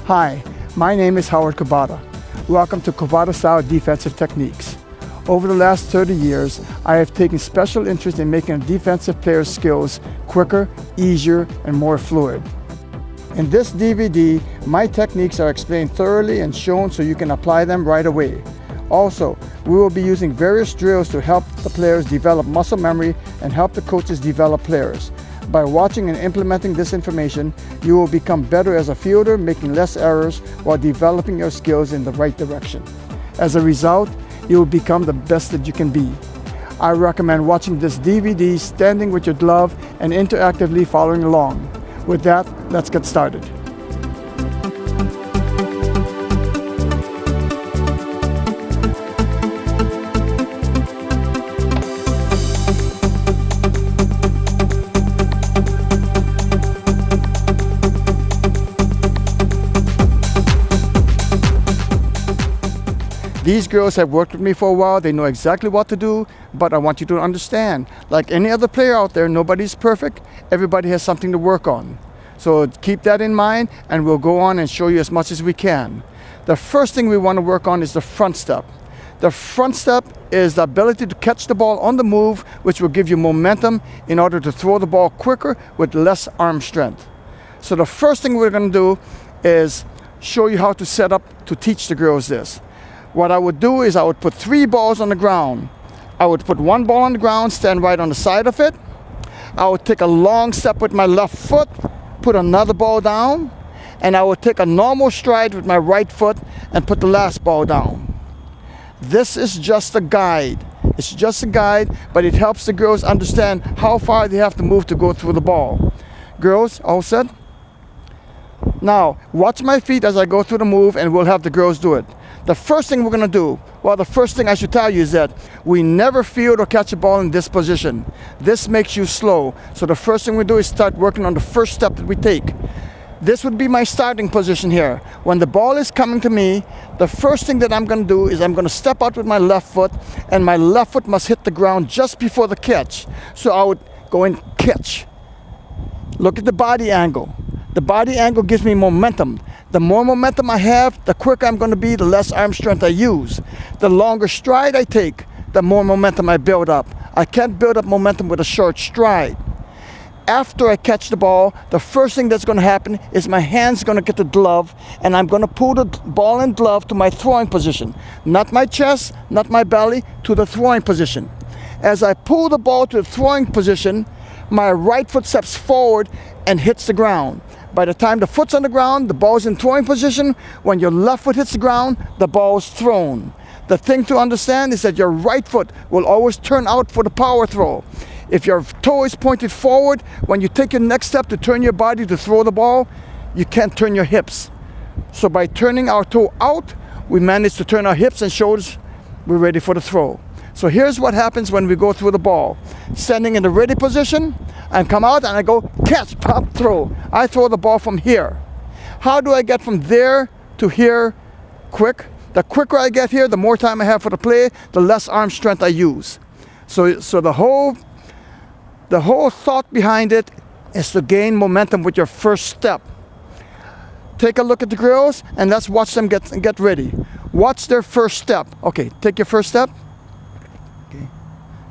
Hi, my name is Howard Kubata. Welcome to Kubata-style defensive techniques. Over the last 30 years, I have taken special interest in making a defensive player's skills quicker, easier, and more fluid. In this DVD, my techniques are explained thoroughly and shown so you can apply them right away. Also, we will be using various drills to help the players develop muscle memory and help the coaches develop players. By watching and implementing this information, you will become better as a fielder, making less errors while developing your skills in the right direction. As a result, you will become the best that you can be. I recommend watching this DVD standing with your glove and interactively following along. With that, let's get started. These girls have worked with me for a while. They know exactly what to do, but I want you to understand, like any other player out there, nobody's perfect. Everybody has something to work on. So keep that in mind, and we'll go on and show you as much as we can. The first thing we want to work on is the front step. The front step is the ability to catch the ball on the move, which will give you momentum in order to throw the ball quicker with less arm strength. So the first thing we're going to do is show you how to set up to teach the girls this. What I would do is I would put 3 balls on the ground. I would put 1 ball on the ground, stand right on the side of it. I would take a long step with my left foot, put another ball down, and I would take a normal stride with my right foot and put the last ball down. This is just a guide. It's just a guide, but it helps the girls understand how far they have to move to go through the ball. Girls, all set? Now, watch my feet as I go through the move, and we'll have the girls do it. The first thing we're going to do, well, the first thing I should tell you is that we never field or catch a ball in this position. This makes you slow. So the first thing we do is start working on the first step that we take. This would be my starting position here. When the ball is coming to me, the first thing that I'm going to do is I'm going to step out with my left foot, and my left foot must hit the ground just before the catch. So I would go and catch. Look at the body angle. The body angle gives me momentum. The more momentum I have, the quicker I'm going to be, the less arm strength I use. The longer stride I take, the more momentum I build up. I can't build up momentum with a short stride. After I catch the ball, the first thing that's going to happen is my hand's going to get the glove, and I'm going to pull the ball and glove to my throwing position. Not my chest, not my belly, to the throwing position. As I pull the ball to the throwing position, my right foot steps forward and hits the ground. By the time the foot's on the ground, the ball's in throwing position. When your left foot hits the ground, the ball's thrown. The thing to understand is that your right foot will always turn out for the power throw. If your toe is pointed forward, when you take your next step to turn your body to throw the ball, you can't turn your hips. So by turning our toe out, we manage to turn our hips and shoulders. We're ready for the throw. So here's what happens when we go through the ball. Standing in the ready position, I come out and I go catch, pop, throw. I throw the ball from here. How do I get from there to here quick? The quicker I get here, the more time I have for the play, the less arm strength I use. So the whole thought behind it is to gain momentum with your first step. Take a look at the girls and let's watch them get ready. Watch their first step. Okay, take your first step.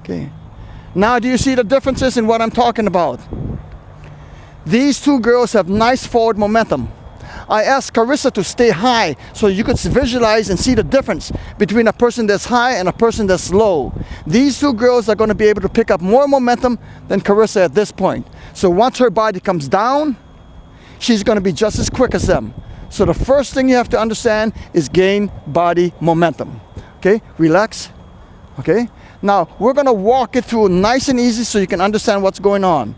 Okay. Now, do you see the differences in what I'm talking about? These 2 girls have nice forward momentum. I asked Carissa to stay high so you could visualize and see the difference between a person that's high and a person that's low. These 2 girls are going to be able to pick up more momentum than Carissa at this point. So once her body comes down, she's going to be just as quick as them. So the first thing you have to understand is gain body momentum. Okay, relax. Okay. Now, we're going to walk it through nice and easy so you can understand what's going on.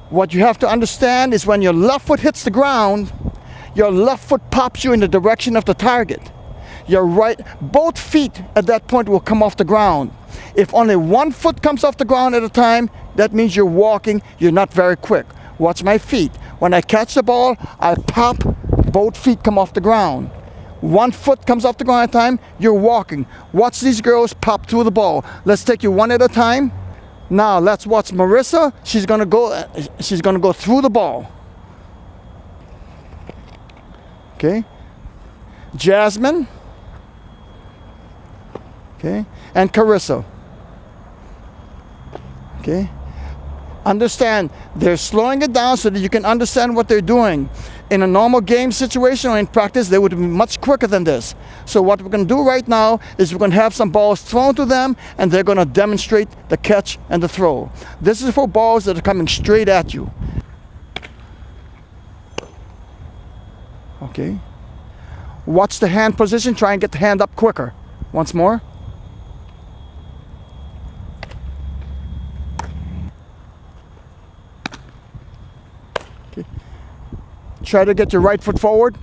What you have to understand is when your left foot hits the ground, your left foot pops you in the direction of the target. Your right, both feet at that point will come off the ground. If only 1 foot comes off the ground at a time, that means you're walking, you're not very quick. Watch my feet. When I catch the ball, I pop, both feet come off the ground. 1 foot comes off the ground at a time, you're walking. Watch these girls pop through the ball. Let's take you one at a time. Now let's watch Marissa. She's gonna go through the ball. Okay, Jasmine, okay, and Carissa. Okay, understand, they're slowing it down so that you can understand what they're doing. In a normal game situation or in practice, they would be much quicker than this. So what we're going to do right now is we're going to have some balls thrown to them, and they're going to demonstrate the catch and the throw. This is for balls that are coming straight at you. Okay. Watch the hand position. Try and get the hand up quicker. Once more. Okay. Try to get your right foot forward.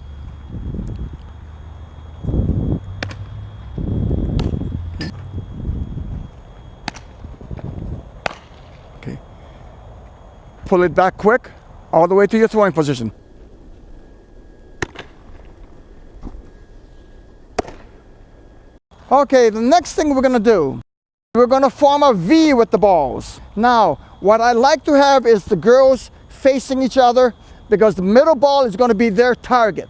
Okay. Pull it back quick, all the way to your throwing position. Okay, the next thing we're going to do, we're going to form a V with the balls. Now, what I like to have is the girls facing each other, because the middle ball is going to be their target.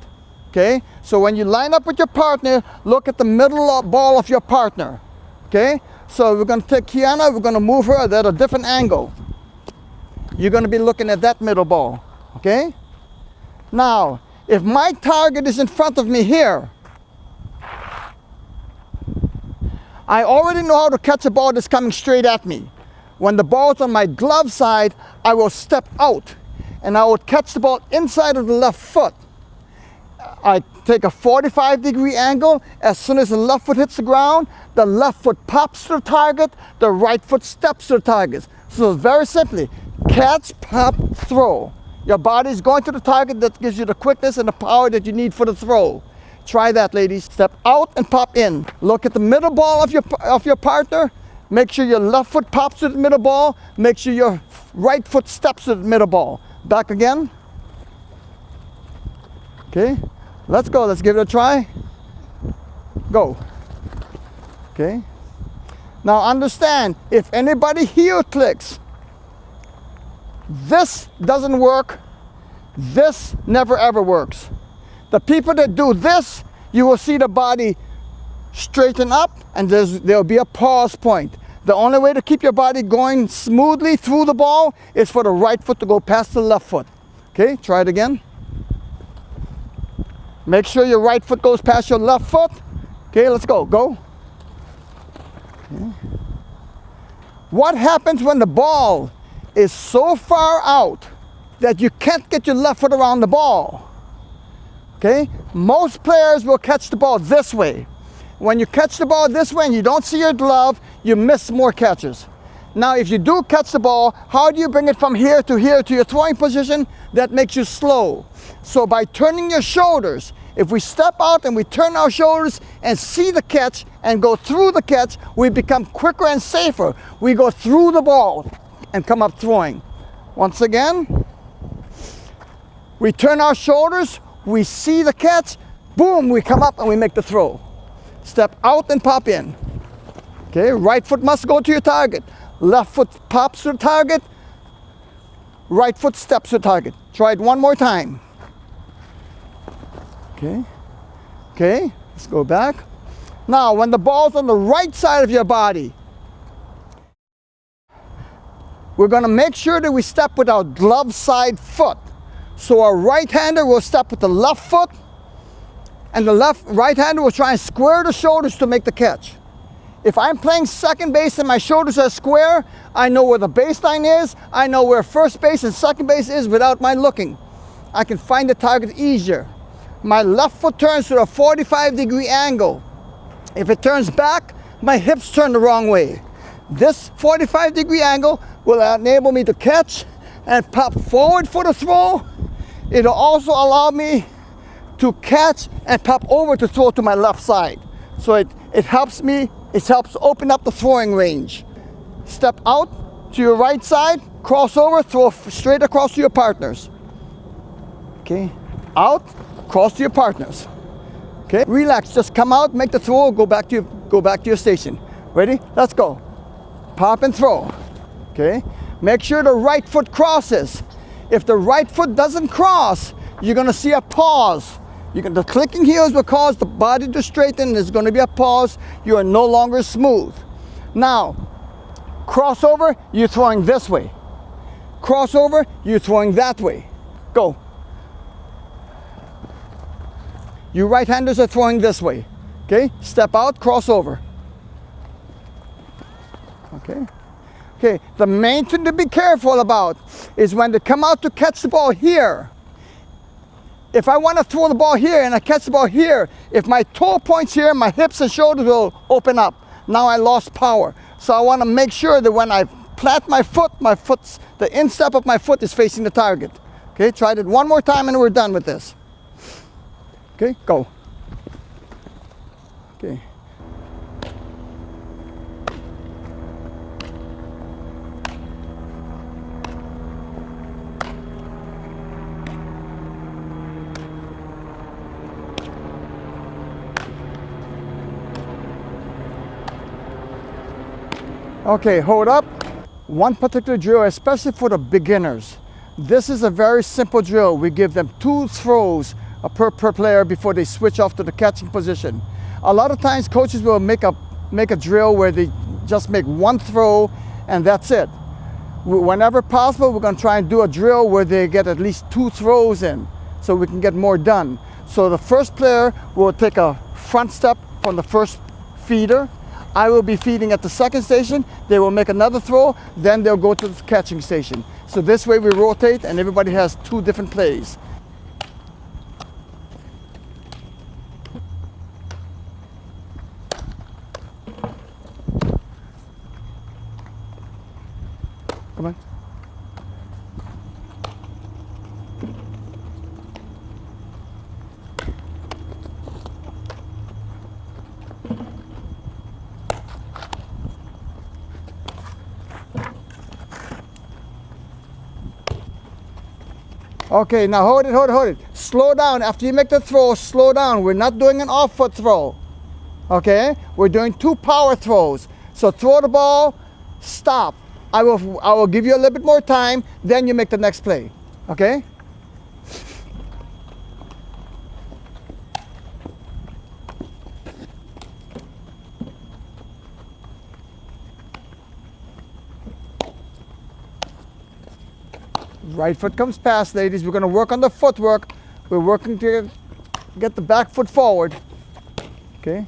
Okay, so when you line up with your partner, look at the middle ball of your partner. Okay, so we're going to take Kiana, we're going to move her at a different angle. You're going to be looking at that middle ball. Okay, now if my target is in front of me here, I already know how to catch a ball that's coming straight at me. When the ball's on my glove side, I will step out and I will catch the ball inside of the left foot. I take a 45-degree angle. As soon as the left foot hits the ground, the left foot pops to the target, the right foot steps to the target. So very simply, catch, pop, throw. Your body is going to the target. That gives you the quickness and the power that you need for the throw. Try that, ladies. Step out and pop in. Look at the middle ball of your partner. Make sure your left foot pops to the middle ball. Make sure your right foot steps to the middle ball. Back again. Okay, let's go. Let's give it a try. Go. Okay. Now understand, if anybody here clicks, this doesn't work. This never ever works. The people that do this, you will see the body straighten up, and there'll be a pause point. The only way to keep your body going smoothly through the ball is for the right foot to go past the left foot. Okay, try it again. Make sure your right foot goes past your left foot. Okay, let's go. Go. Okay. What happens when the ball is so far out that you can't get your left foot around the ball? Okay, most players will catch the ball this way. When you catch the ball this way and you don't see your glove, you miss more catches. Now, if you do catch the ball, how do you bring it from here to your throwing position? That makes you slow. So by turning your shoulders, if we step out and we turn our shoulders and see the catch and go through the catch, we become quicker and safer. We go through the ball and come up throwing. Once again, we turn our shoulders, we see the catch, boom, we come up and we make the throw. Step out and pop in. Okay, right foot must go to your target. Left foot pops to the target. Right foot steps to the target. Try it one more time. Okay, okay, let's go back. Now, when the ball's on the right side of your body, we're gonna make sure that we step with our glove side foot. So our right-hander will step with the left foot, and the right-hander will try and square the shoulders to make the catch. If I'm playing second base and my shoulders are square, I know where the baseline is, I know where first base and second base is without my looking. I can find the target easier. My left foot turns to a 45-degree angle. If it turns back, my hips turn the wrong way. This 45-degree angle will enable me to catch and pop forward for the throw. It'll also allow me to catch and pop over to throw to my left side. So it helps me, it helps open up the throwing range. Step out to your right side, cross over, throw straight across to your partners. Okay, out, cross to your partners. Okay, relax, just come out, make the throw, go back to your station. Ready? Let's go. Pop and throw. Okay, make sure the right foot crosses. If the right foot doesn't cross, you're gonna see a pause. The clicking heels will cause the body to straighten. There's going to be a pause. You are no longer smooth. Now, crossover, you're throwing this way. Crossover, you're throwing that way. Go. You right-handers are throwing this way. Okay, step out, crossover. Okay. Okay, the main thing to be careful about is when they come out to catch the ball here. If I want to throw the ball here and I catch the ball here, if my toe points here, my hips and shoulders will open up. Now I lost power. So I want to make sure that when I plant my foot's, the instep of my foot is facing the target. Okay, try it one more time and we're done with this. Okay, go. Okay. Okay, hold up. One particular drill, especially for the beginners. This is a very simple drill. We give them 2 throws per player before they switch off to the catching position. A lot of times coaches will make a drill where they just make 1 throw and that's it. Whenever possible, we're going to try and do a drill where they get at least 2 throws in so we can get more done. So the first player will take a front step from the first feeder. I will be feeding at the second station. They will make another throw, then they'll go to the catching station. So this way we rotate and everybody has 2 different plays. Come on. Okay, now hold it. Slow down. After you make the throw, slow down. We're not doing an off-foot throw. Okay? We're doing 2 power throws. So throw the ball, stop. I will give you a little bit more time, then you make the next play. Okay? Right foot comes past, ladies. We're going to work on the footwork. We're working to get the back foot forward. Okay?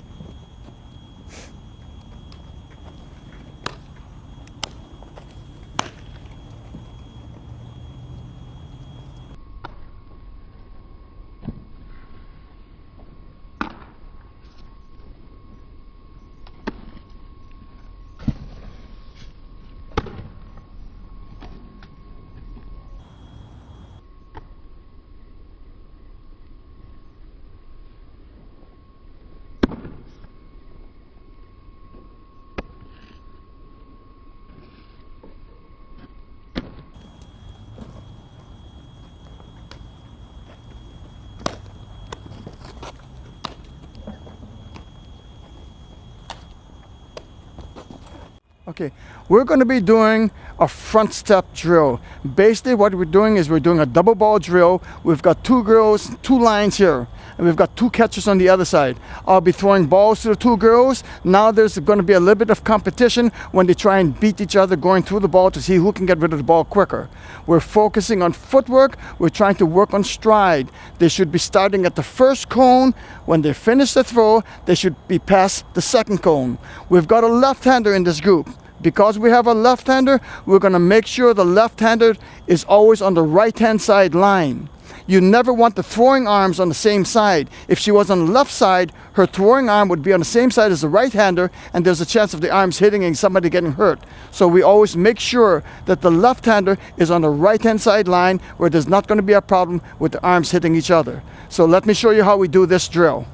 Okay, we're going to be doing a front step drill. Basically what we're doing is we're doing a double ball drill. We've got 2 girls, 2 lines here, and we've got 2 catchers on the other side. I'll be throwing balls to the 2 girls. Now there's going to be a little bit of competition when they try and beat each other going through the ball to see who can get rid of the ball quicker. We're focusing on footwork. We're trying to work on stride. They should be starting at the first cone. When they finish the throw, they should be past the second cone. We've got a left-hander in this group. Because we have a left-hander, we're going to make sure the left-hander is always on the right-hand side line. You never want the throwing arms on the same side. If she was on the left side, her throwing arm would be on the same side as the right-hander, and there's a chance of the arms hitting and somebody getting hurt. So we always make sure that the left-hander is on the right-hand side line where there's not going to be a problem with the arms hitting each other. So let me show you how we do this drill.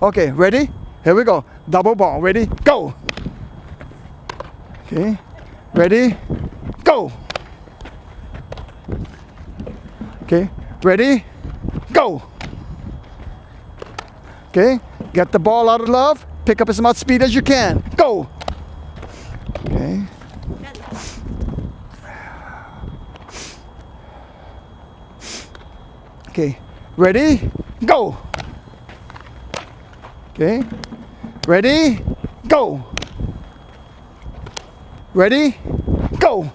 Okay, ready? Here we go. Double ball. Ready? Go! Okay, ready, go. Okay, ready, go. Okay, get the ball out of love, pick up as much speed as you can, go. Okay. Okay, ready, go. Okay. Ready? Go. Ready? Go.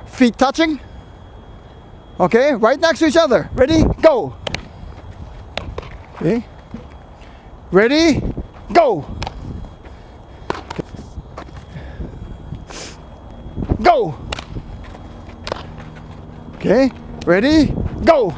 Feet touching. Okay, right next to each other. Ready? Go. Okay. Ready? Go. Go. Okay. Ready? Go.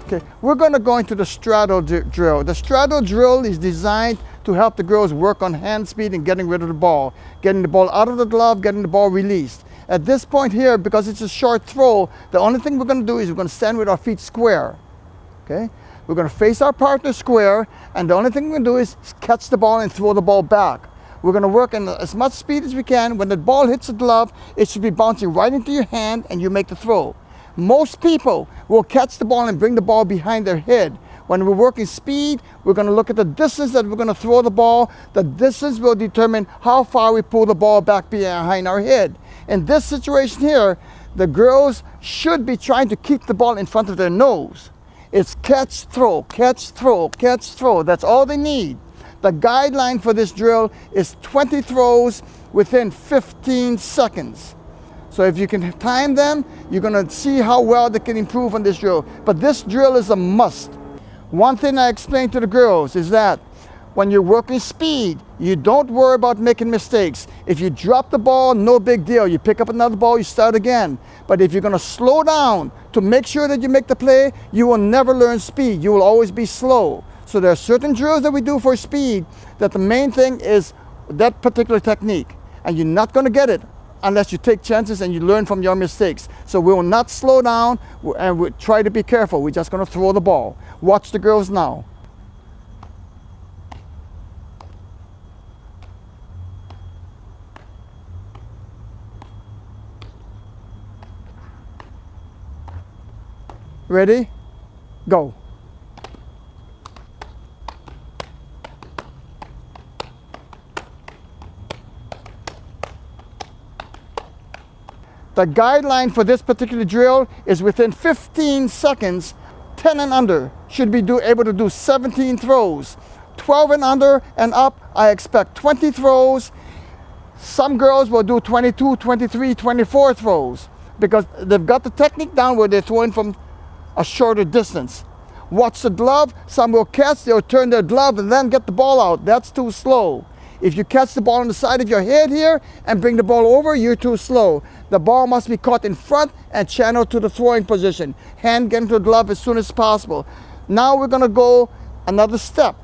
Okay, we're going to go into the straddle drill. The straddle drill is designed to help the girls work on hand speed and getting rid of the ball, getting the ball out of the glove, getting the ball released. At this point here, because it's a short throw, the only thing we're going to do is we're going to stand with our feet square. Okay, we're going to face our partner square, and the only thing we're going to do is catch the ball and throw the ball back. We're going to work in as much speed as we can. When the ball hits the glove, it should be bouncing right into your hand, and you make the throw. Most people will catch the ball and bring the ball behind their head. When we're working speed, we're going to look at the distance that we're going to throw the ball. The distance will determine how far we pull the ball back behind our head. In this situation here, the girls should be trying to keep the ball in front of their nose. It's catch, throw, catch, throw, catch, throw. That's all they need. The guideline for this drill is 20 throws within 15 seconds. So if you can time them, you're going to see how well they can improve on this drill. But this drill is a must. One thing I explain to the girls is that when you're working speed, you don't worry about making mistakes. If you drop the ball, no big deal. You pick up another ball, you start again. But if you're going to slow down to make sure that you make the play, you will never learn speed. You will always be slow. So there are certain drills that we do for speed that the main thing is that particular technique. And you're not going to get it unless you take chances and you learn from your mistakes. So we will not slow down and we try to be careful. We're just going to throw the ball. Watch the girls now. Ready? Go. The guideline for this particular drill is within 15 seconds, 10 and under should be able to do 17 throws. 12 and under and up, I expect 20 throws. Some girls will do 22, 23, 24 throws because they've got the technique down where they're throwing from a shorter distance. Watch the glove. Some will catch, they'll turn their glove and then get the ball out. That's too slow. If you catch the ball on the side of your head here and bring the ball over, you're too slow. The ball must be caught in front and channeled to the throwing position. Hand get into the glove as soon as possible. Now we're going to go another step.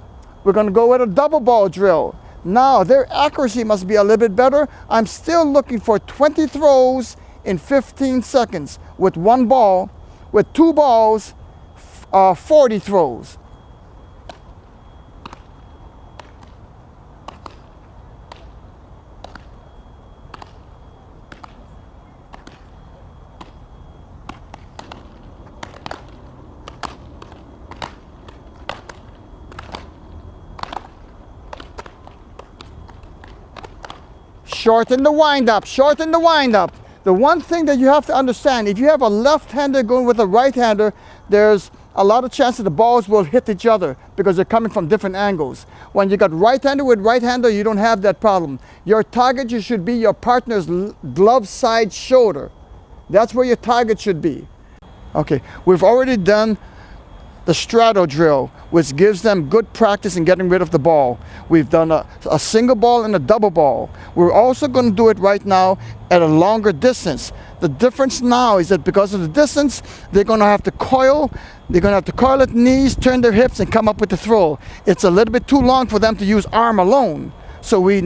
We're going to go with a double ball drill. Now their accuracy must be a little bit better. I'm still looking for 20 throws in 15 seconds with one ball. With two balls, 40 throws. Shorten the wind-up, shorten the wind-up. The one thing that you have to understand, if you have a left-hander going with a right-hander, there's a lot of chance that the balls will hit each other because they're coming from different angles. When you got right-hander with right-hander, you don't have that problem. Your target should be your partner's glove side shoulder. That's where your target should be. Okay, we've already done the straddle drill, which gives them good practice in getting rid of the ball. We've done a single ball and a double ball. We're also going to do it right now at a longer distance. The difference now is that because of the distance, they're going to have to coil. They're going to have to coil at knees, turn their hips, and come up with the throw. It's a little bit too long for them to use arm alone. So we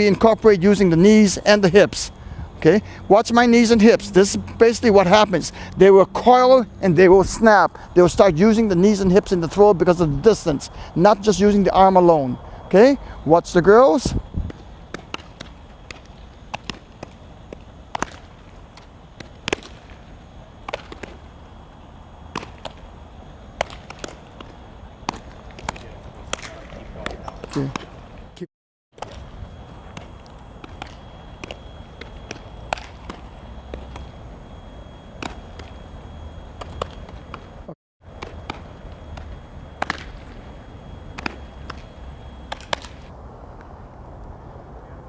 incorporate using the knees and the hips. Okay, watch my knees and hips. This is basically what happens. They will coil and they will snap. They will start using the knees and hips in the throw because of the distance, not just using the arm alone. Okay, watch the girls. Okay.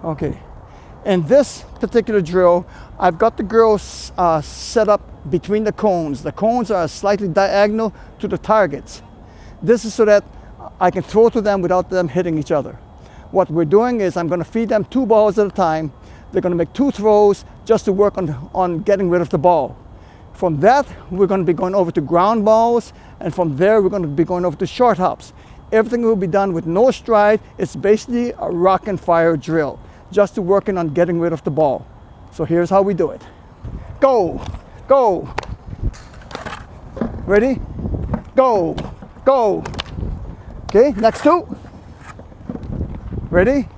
Okay. In this particular drill, I've got the girls set up between the cones. The cones are slightly diagonal to the targets. This is so that I can throw to them without them hitting each other. What we're doing is I'm going to feed them 2 balls at a time. They're going to make 2 throws just to work on getting rid of the ball. From that, we're going to be going over to ground balls, and from there, we're going to be going over to short hops. Everything will be done with no stride. It's basically a rock and fire drill, just to working on getting rid of the ball. So here's how we do it. Go, go. Ready? Go, go. Okay, next 2. Ready?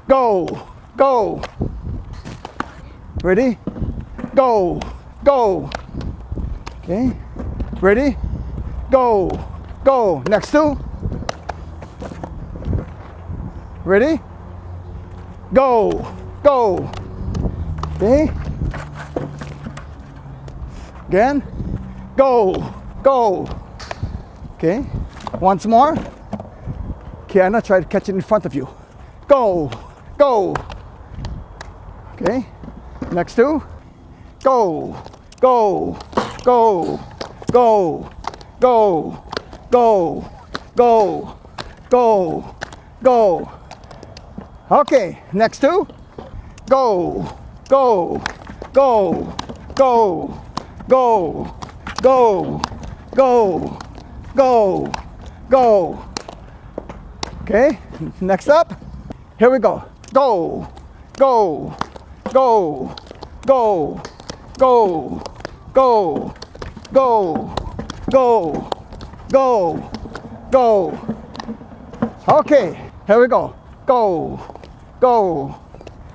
Go, go. Ready? Go, go. Okay, ready? Go, go. Next 2. Ready? Go, go. Okay. Again. Go, go. Okay. Once more. Kiana, try to catch it in front of you. Go, go. Okay. Next 2. Go, go, go, go, go, go, go, go, go. Okay, next 2. Go, go, go, go, go, go, go, go, go. Okay, next up. Here we go. Go, go, go, go, go, go, go, go, go, go. Okay, here we go. Go, go,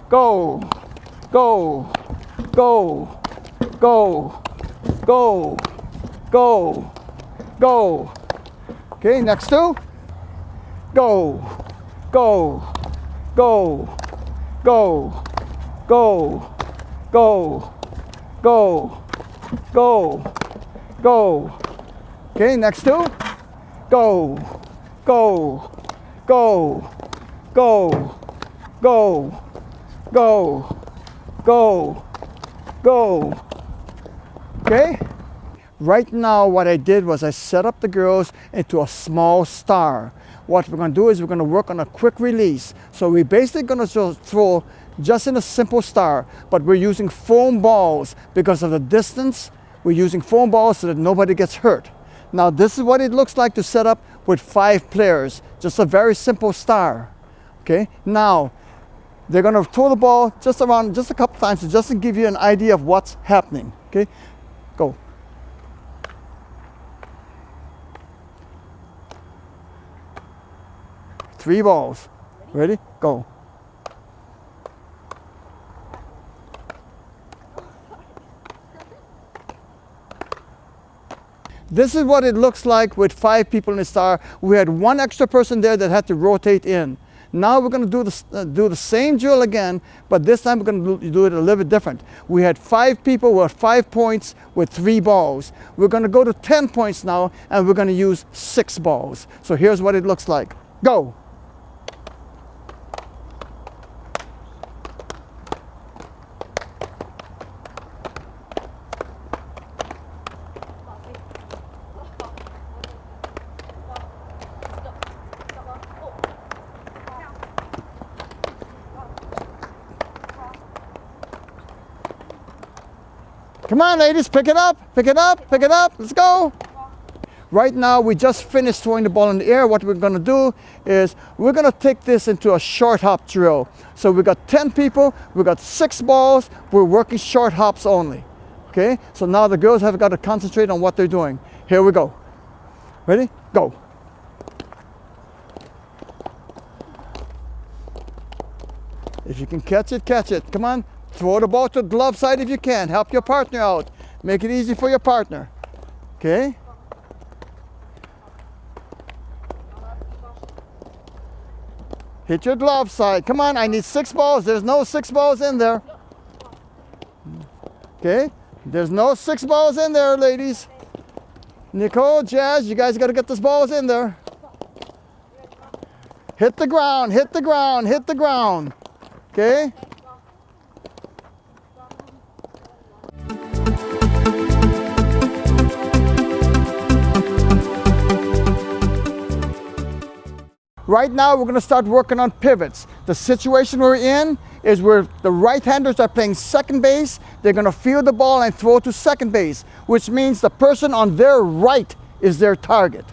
go, go, go, go, go, go, go. Okay, next 2. Go, go, go, go, go, go, go, go, go. Okay, next 2. Go, go, go, go, go, go, go, go. Okay? Right now what I did was I set up the girls into a small star. What we're going to do is we're going to work on a quick release. So we're basically going to throw just in a simple star, but we're using foam balls because of the distance. We're using foam balls so that nobody gets hurt. Now this is what it looks like to set up with 5 players. Just a very simple star. Okay, now they're going to throw the ball just around just a couple times just to give you an idea of what's happening. Okay, go. Three balls. Ready? Go. This is what it looks like with 5 people in the star. We had 1 extra person there that had to rotate in. Now we're going to do the same drill again, but this time we're going to do it a little bit different. We had 5 people with 5 points with 3 balls. We're going to go to 10 points now, and we're going to use 6 balls. So here's what it looks like. Go. Come on, ladies, pick it up, pick it up, pick it up. Let's go. Right now, we just finished throwing the ball in the air. What we're going to do is we're going to take this into a short hop drill. So we got 10 people, we got 6 balls. We're working short hops only. Okay, so now the girls have got to concentrate on what they're doing. Here we go. Ready? Go. If you can catch it, catch it. Come on. Throw the ball to the glove side if you can. Help your partner out. Make it easy for your partner. Okay? Hit your glove side. Come on, I need 6 balls. There's no 6 balls in there. Okay? There's no 6 balls in there, ladies. Nicole, Jazz, you guys got to get those balls in there. Hit the ground, hit the ground, hit the ground. Okay? Right now, we're going to start working on pivots. The situation we're in is where the right-handers are playing second base. They're going to field the ball and throw to second base, which means the person on their right is their target.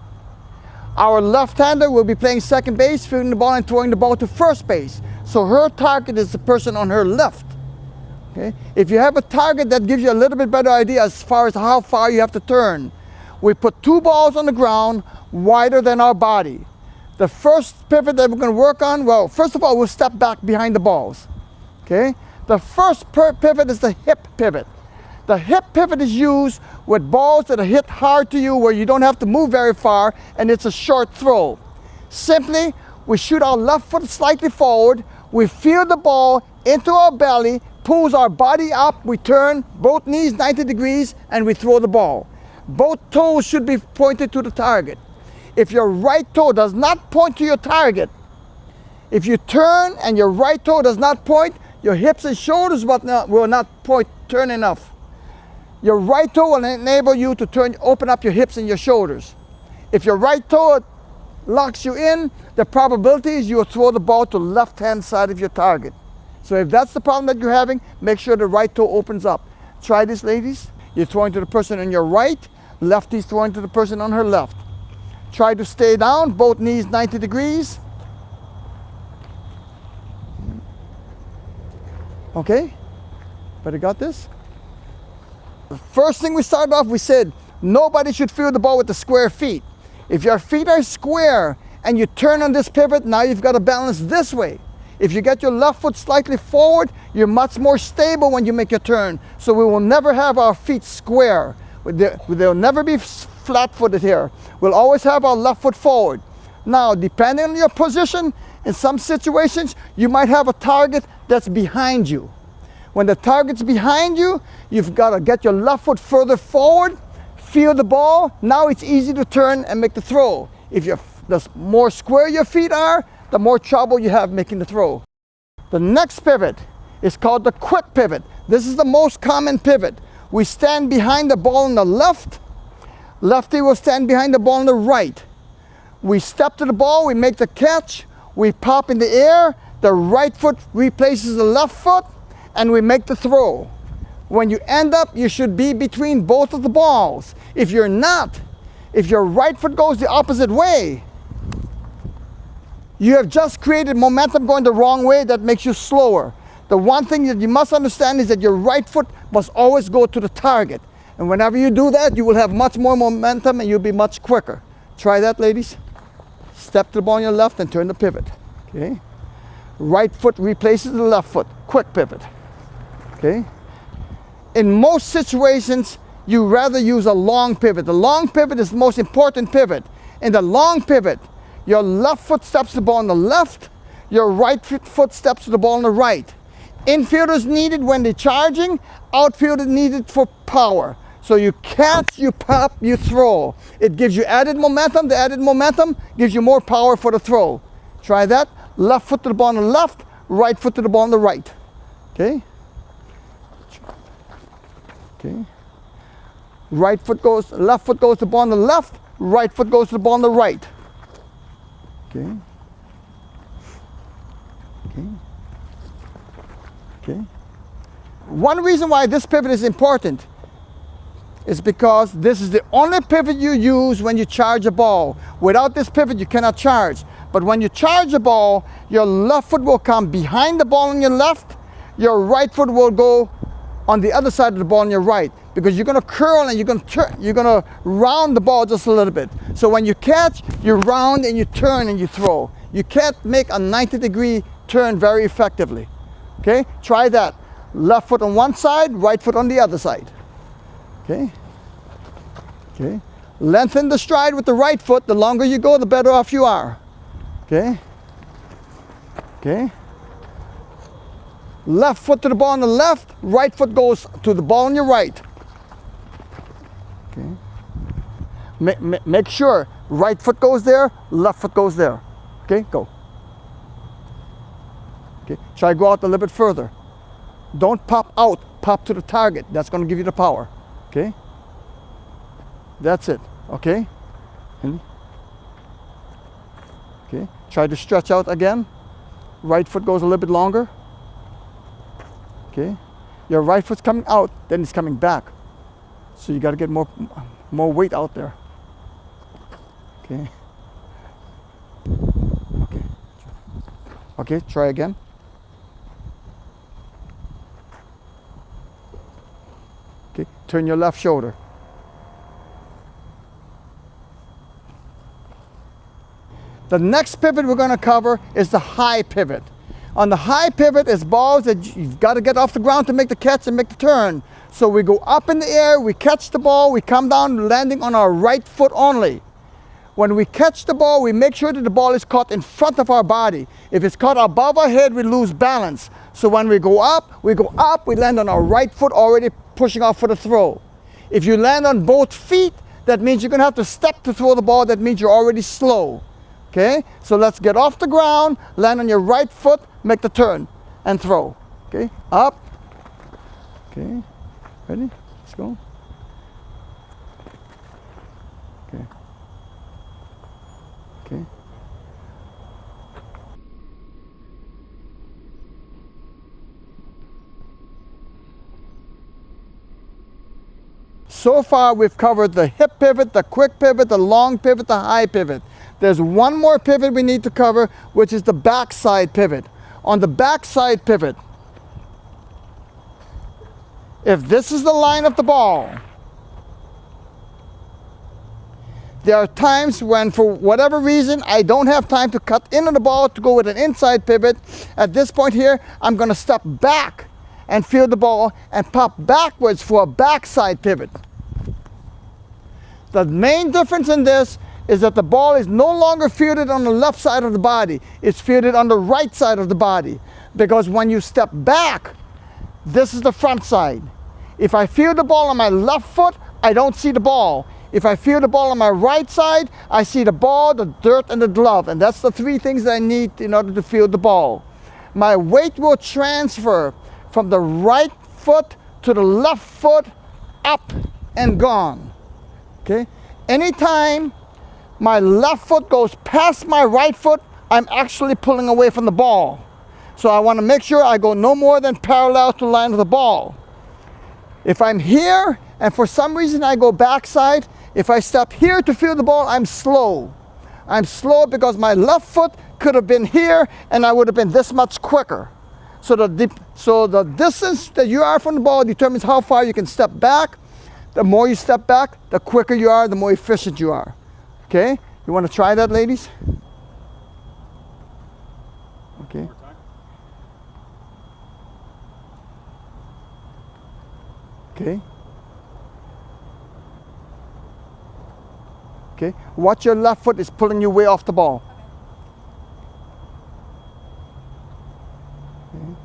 Our left-hander will be playing second base, fielding the ball and throwing the ball to first base. So her target is the person on her left. Okay? If you have a target, that gives you a little bit better idea as far as how far you have to turn. We put two balls on the ground wider than our body. The first pivot that we're going to work on, well, first of all, we'll step back behind the balls. Okay? The first pivot is the hip pivot. The hip pivot is used with balls that are hit hard to you where you don't have to move very far and it's a short throw. Simply, we shoot our left foot slightly forward, we field the ball into our belly, pulls our body up, we turn both knees 90 degrees and we throw the ball. Both toes should be pointed to the target. If your right toe does not point to your target, if you turn and your right toe does not point, your hips and shoulders will not turn enough. Your right toe will enable you to open up your hips and your shoulders. If your right toe locks you in, the probability is you will throw the ball to the left-hand side of your target. So if that's the problem that you're having, make sure the right toe opens up. Try this, ladies. You're throwing to the person on your right, lefty's throwing to the person on her left. Try to stay down, both knees 90 degrees. Okay? Better got this? The first thing we started off, we said, nobody should field the ball with the square feet. If your feet are square and you turn on this pivot, now you've got to balance this way. If you get your left foot slightly forward, you're much more stable when you make your turn. So we will never have our feet square. They'll never be flat-footed here. We'll always have our left foot forward. Now, depending on your position, in some situations, you might have a target that's behind you. When the target's behind you, you've got to get your left foot further forward, field the ball. Now it's easy to turn and make the throw. If the more square your feet are, the more trouble you have making the throw. The next pivot is called the quick pivot. This is the most common pivot. We stand behind the ball on the left. Lefty will stand behind the ball on the right. We step to the ball, we make the catch, we pop in the air, the right foot replaces the left foot, and we make the throw. When you end up, you should be between both of the balls. If you're not, if your right foot goes the opposite way, you have just created momentum going the wrong way that makes you slower. The one thing that you must understand is that your right foot must always go to the target. And whenever you do that, you will have much more momentum and you'll be much quicker. Try that, ladies. Step to the ball on your left and turn the pivot. Okay? Right foot replaces the left foot. Quick pivot. Okay? In most situations, you rather use a long pivot. The long pivot is the most important pivot. In the long pivot, your left foot steps to the ball on the left, your right foot steps to the ball on the right. Infielders needed when they're charging, outfielders needed for power. So you catch, you pop, you throw. It gives you added momentum. The added momentum gives you more power for the throw. Try that. Left foot to the ball on the left, right foot to the ball on the right. Okay? Okay. Right foot goes, left foot goes to the ball on the left, right foot goes to the ball on the right. Okay. Okay. Okay. One reason why this pivot is important is because this is the only pivot you use when you charge a ball. Without this pivot, you cannot charge. But when you charge a ball, your left foot will come behind the ball on your left, your right foot will go on the other side of the ball on your right, because you're going to curl and you're going to round the ball just a little bit. So when you catch, you round and you turn and you throw. You can't make a 90-degree turn very effectively. Okay? Try that. Left foot on one side, right foot on the other side. Okay? Okay? Lengthen the stride with the right foot. The longer you go, the better off you are. Okay? Okay? Left foot to the ball on the left, right foot goes to the ball on your right. Okay? Make sure right foot goes there, left foot goes there. Okay? Go. Okay? Try Try to go out a little bit further. Don't pop out, pop to the target. That's going to give you the power. Okay? That's it. Okay? Okay. Try to stretch out again. Right foot goes a little bit longer. Okay? Your right foot's coming out, then it's coming back. So you got to get more weight out there. Okay? Okay. Okay, try again. Okay, turn your left shoulder. The next pivot we're going to cover is the high pivot. On the high pivot is balls that you've got to get off the ground to make the catch and make the turn. So we go up in the air, we catch the ball, we come down landing on our right foot only. When we catch the ball, we make sure that the ball is caught in front of our body. If it's caught above our head, we lose balance. So when we go up, we land on our right foot already pushing off for the throw. If you land on both feet, that means you're going to have to step to throw the ball. That means you're already slow. Okay? So let's get off the ground, land on your right foot, make the turn, and throw. Okay? Up. Okay. Ready? Let's go. Okay. Okay. So far we've covered the hip pivot, the quick pivot, the long pivot, the high pivot. There's one more pivot we need to cover, which is the backside pivot. On the backside pivot, if this is the line of the ball, there are times when, for whatever reason, I don't have time to cut into the ball to go with an inside pivot. At this point here, I'm going to step back and field the ball and pop backwards for a backside pivot. The main difference in this is that the ball is no longer fielded on the left side of the body. It's fielded on the right side of the body. Because when you step back, this is the front side. If I field the ball on my left foot, I don't see the ball. If I field the ball on my right side, I see the ball, the dirt, and the glove. And that's the three things that I need in order to field the ball. My weight will transfer from the right foot to the left foot, up and gone. Okay? Anytime my left foot goes past my right foot, I'm actually pulling away from the ball. So I want to make sure I go no more than parallel to the line of the ball. If I'm here and for some reason I go backside, if I step here to field the ball, I'm slow. I'm slow because my left foot could have been here and I would have been this much quicker. So the distance that you are from the ball determines how far you can step back. The more you step back, the quicker you are, the more efficient you are. Okay? You want to try that, ladies? Okay. Okay. Okay. Watch your left foot is pulling you way off the ball. Okay.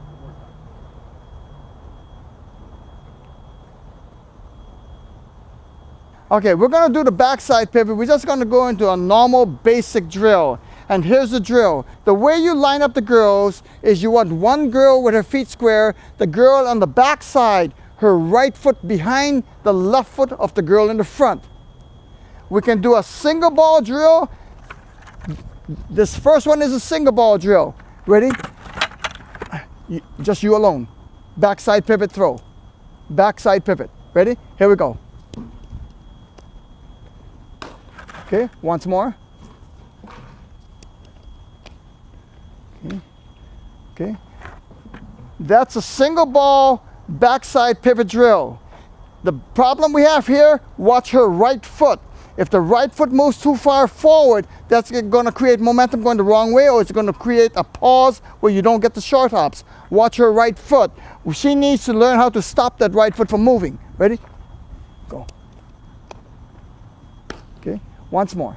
Okay, we're going to do the backside pivot. We're just going to go into a normal basic drill. And here's the drill. The way you line up the girls is you want one girl with her feet square, the girl on the back side, her right foot behind the left foot of the girl in the front. We can do a single ball drill. This first one is a single ball drill. Ready? Just you alone. Backside pivot throw. Backside pivot. Ready? Here we go. Okay, once more. Okay. Okay. That's a single ball backside pivot drill. The problem we have here, watch her right foot. If the right foot moves too far forward, that's going to create momentum going the wrong way, or it's going to create a pause where you don't get the short hops. Watch her right foot. She needs to learn how to stop that right foot from moving. Ready? Go. Okay, once more.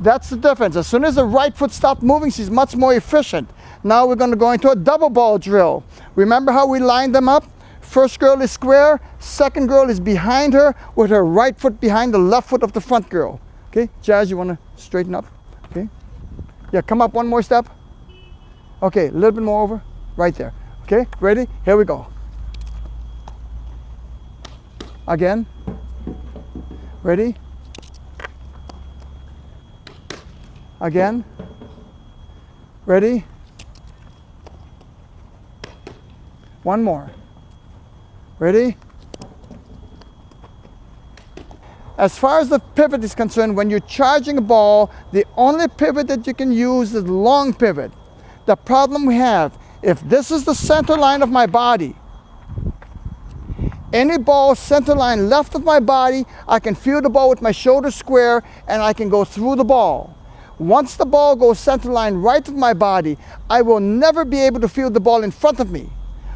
That's the difference. As soon as the right foot stops moving, she's much more efficient. Now we're going to go into a double ball drill. Remember how we lined them up? First girl is square, second girl is behind her with her right foot behind the left foot of the front girl. Okay, Jazz, you want to straighten up? Okay. Yeah, come up one more step. Okay, a little bit more over. Right there. Okay, ready? Here we go. Again. Ready? Again. Ready? One more. Ready? As far as the pivot is concerned, when you're charging a ball, the only pivot that you can use is the long pivot. The problem we have, if this is the center line of my body, any ball center line left of my body, I can feel the ball with my shoulder square and I can go through the ball. Once the ball goes center line right of my body, I will never be able to feel the ball in front of me,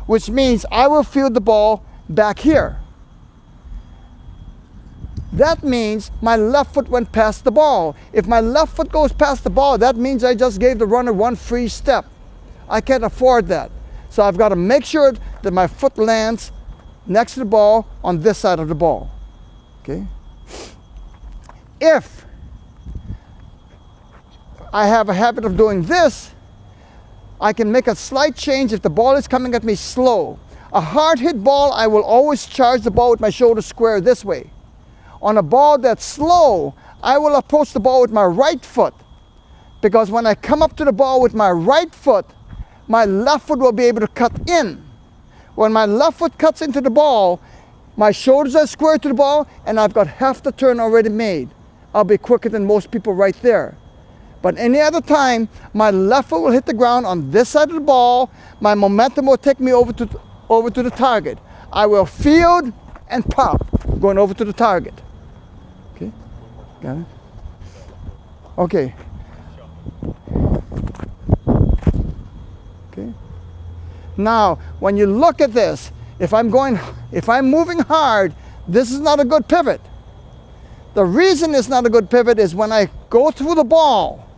which means I will feel the ball back here. That means my left foot went past the ball. If my left foot goes past the ball, that means I just gave the runner one free step. I can't afford that. So I've got to make sure that my foot lands next to the ball on this side of the ball. Okay? If I have a habit of doing this, I can make a slight change if the ball is coming at me slow. A hard hit ball, I will always charge the ball with my shoulder square this way. On a ball that's slow, I will approach the ball with my right foot, because when I come up to the ball with my right foot, my left foot will be able to cut in. When my left foot cuts into the ball, my shoulders are square to the ball and I've got half the turn already made. I'll be quicker than most people right there. But any other time, my left foot will hit the ground on this side of the ball, my momentum will take me over to the target. I will field and pop, going over to the target. Okay, got it? Okay. Okay. Now, when you look at this, if I'm moving hard, this is not a good pivot. The reason it's not a good pivot is when I go through the ball,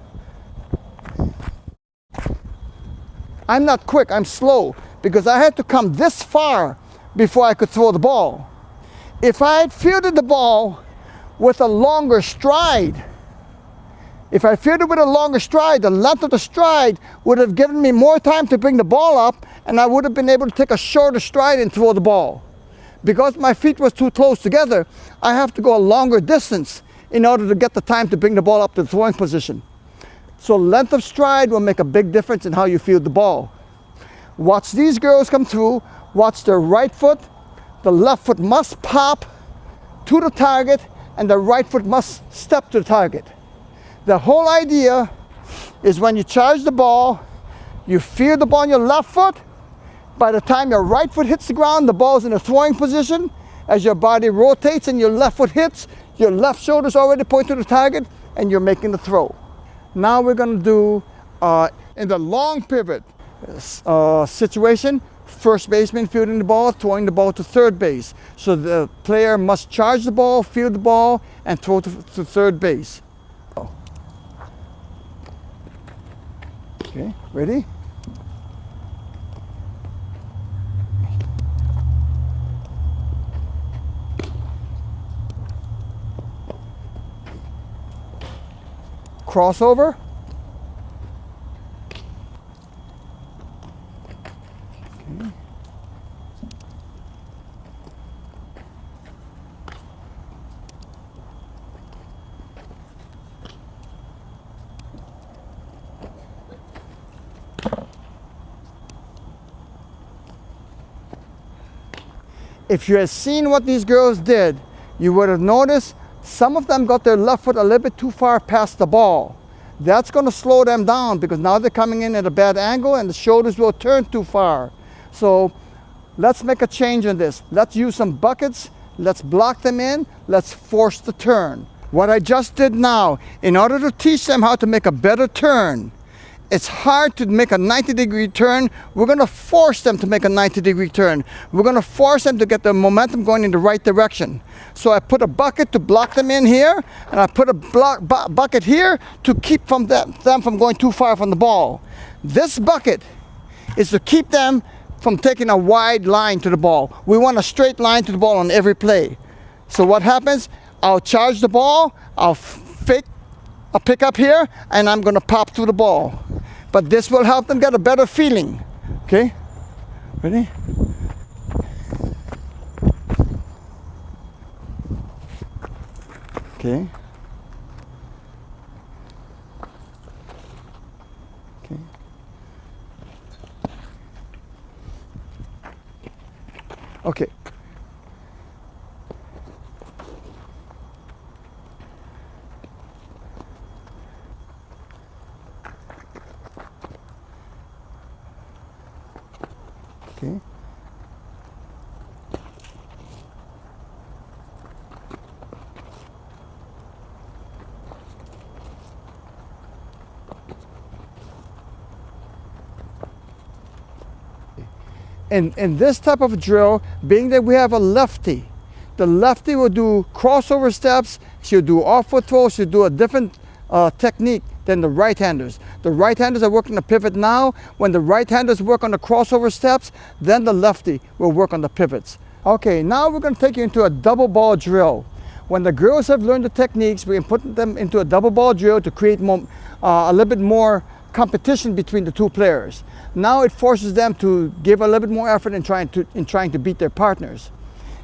I'm not quick, I'm slow, because I had to come this far before I could throw the ball. If I had fielded the ball with a longer stride, the length of the stride would have given me more time to bring the ball up, and I would have been able to take a shorter stride and throw the ball. Because my feet were too close together, I have to go a longer distance in order to get the time to bring the ball up to the throwing position. So length of stride will make a big difference in how you field the ball. Watch these girls come through, watch their right foot, the left foot must pop to the target, and the right foot must step to the target. The whole idea is when you charge the ball, you field the ball on your left foot. By the time your right foot hits the ground, the ball's in a throwing position. As your body rotates and your left foot hits, your left shoulder's already pointing to the target and you're making the throw. Now we're going to do, in the long pivot situation, first baseman fielding the ball, throwing the ball to third base. So the player must charge the ball, field the ball, and throw to third base. Okay, ready? Crossover. Okay. If you had seen what these girls did, you would have noticed some of them got their left foot a little bit too far past the ball. That's going to slow them down because now they're coming in at a bad angle and the shoulders will turn too far. So let's make a change in this. Let's use some buckets. Let's block them in. Let's force the turn. What I just did now, in order to teach them how to make a better turn, it's hard to make a 90-degree turn. We're going to force them to make a 90-degree turn. We're going to force them to get the momentum going in the right direction. So I put a bucket to block them in here, and I put a bucket here to keep them from going too far from the ball. This bucket is to keep them from taking a wide line to the ball. We want a straight line to the ball on every play. So what happens? I'll charge the ball, I'll fake a pickup here, and I'm going to pop through the ball. But this will help them get a better feeling. Okay? Ready? Okay. Okay. Okay. Okay. In this type of drill, being that we have a lefty, the lefty will do crossover steps, she'll do off-foot throws, she'll do a different technique than the right-handers. The right-handers are working the pivot now. When the right-handers work on the crossover steps, then the lefty will work on the pivots. Okay, now we're going to take you into a double ball drill. When the girls have learned the techniques, we put them into a double ball drill to create more, a little bit more competition between the two players. Now it forces them to give a little bit more effort in trying to beat their partners.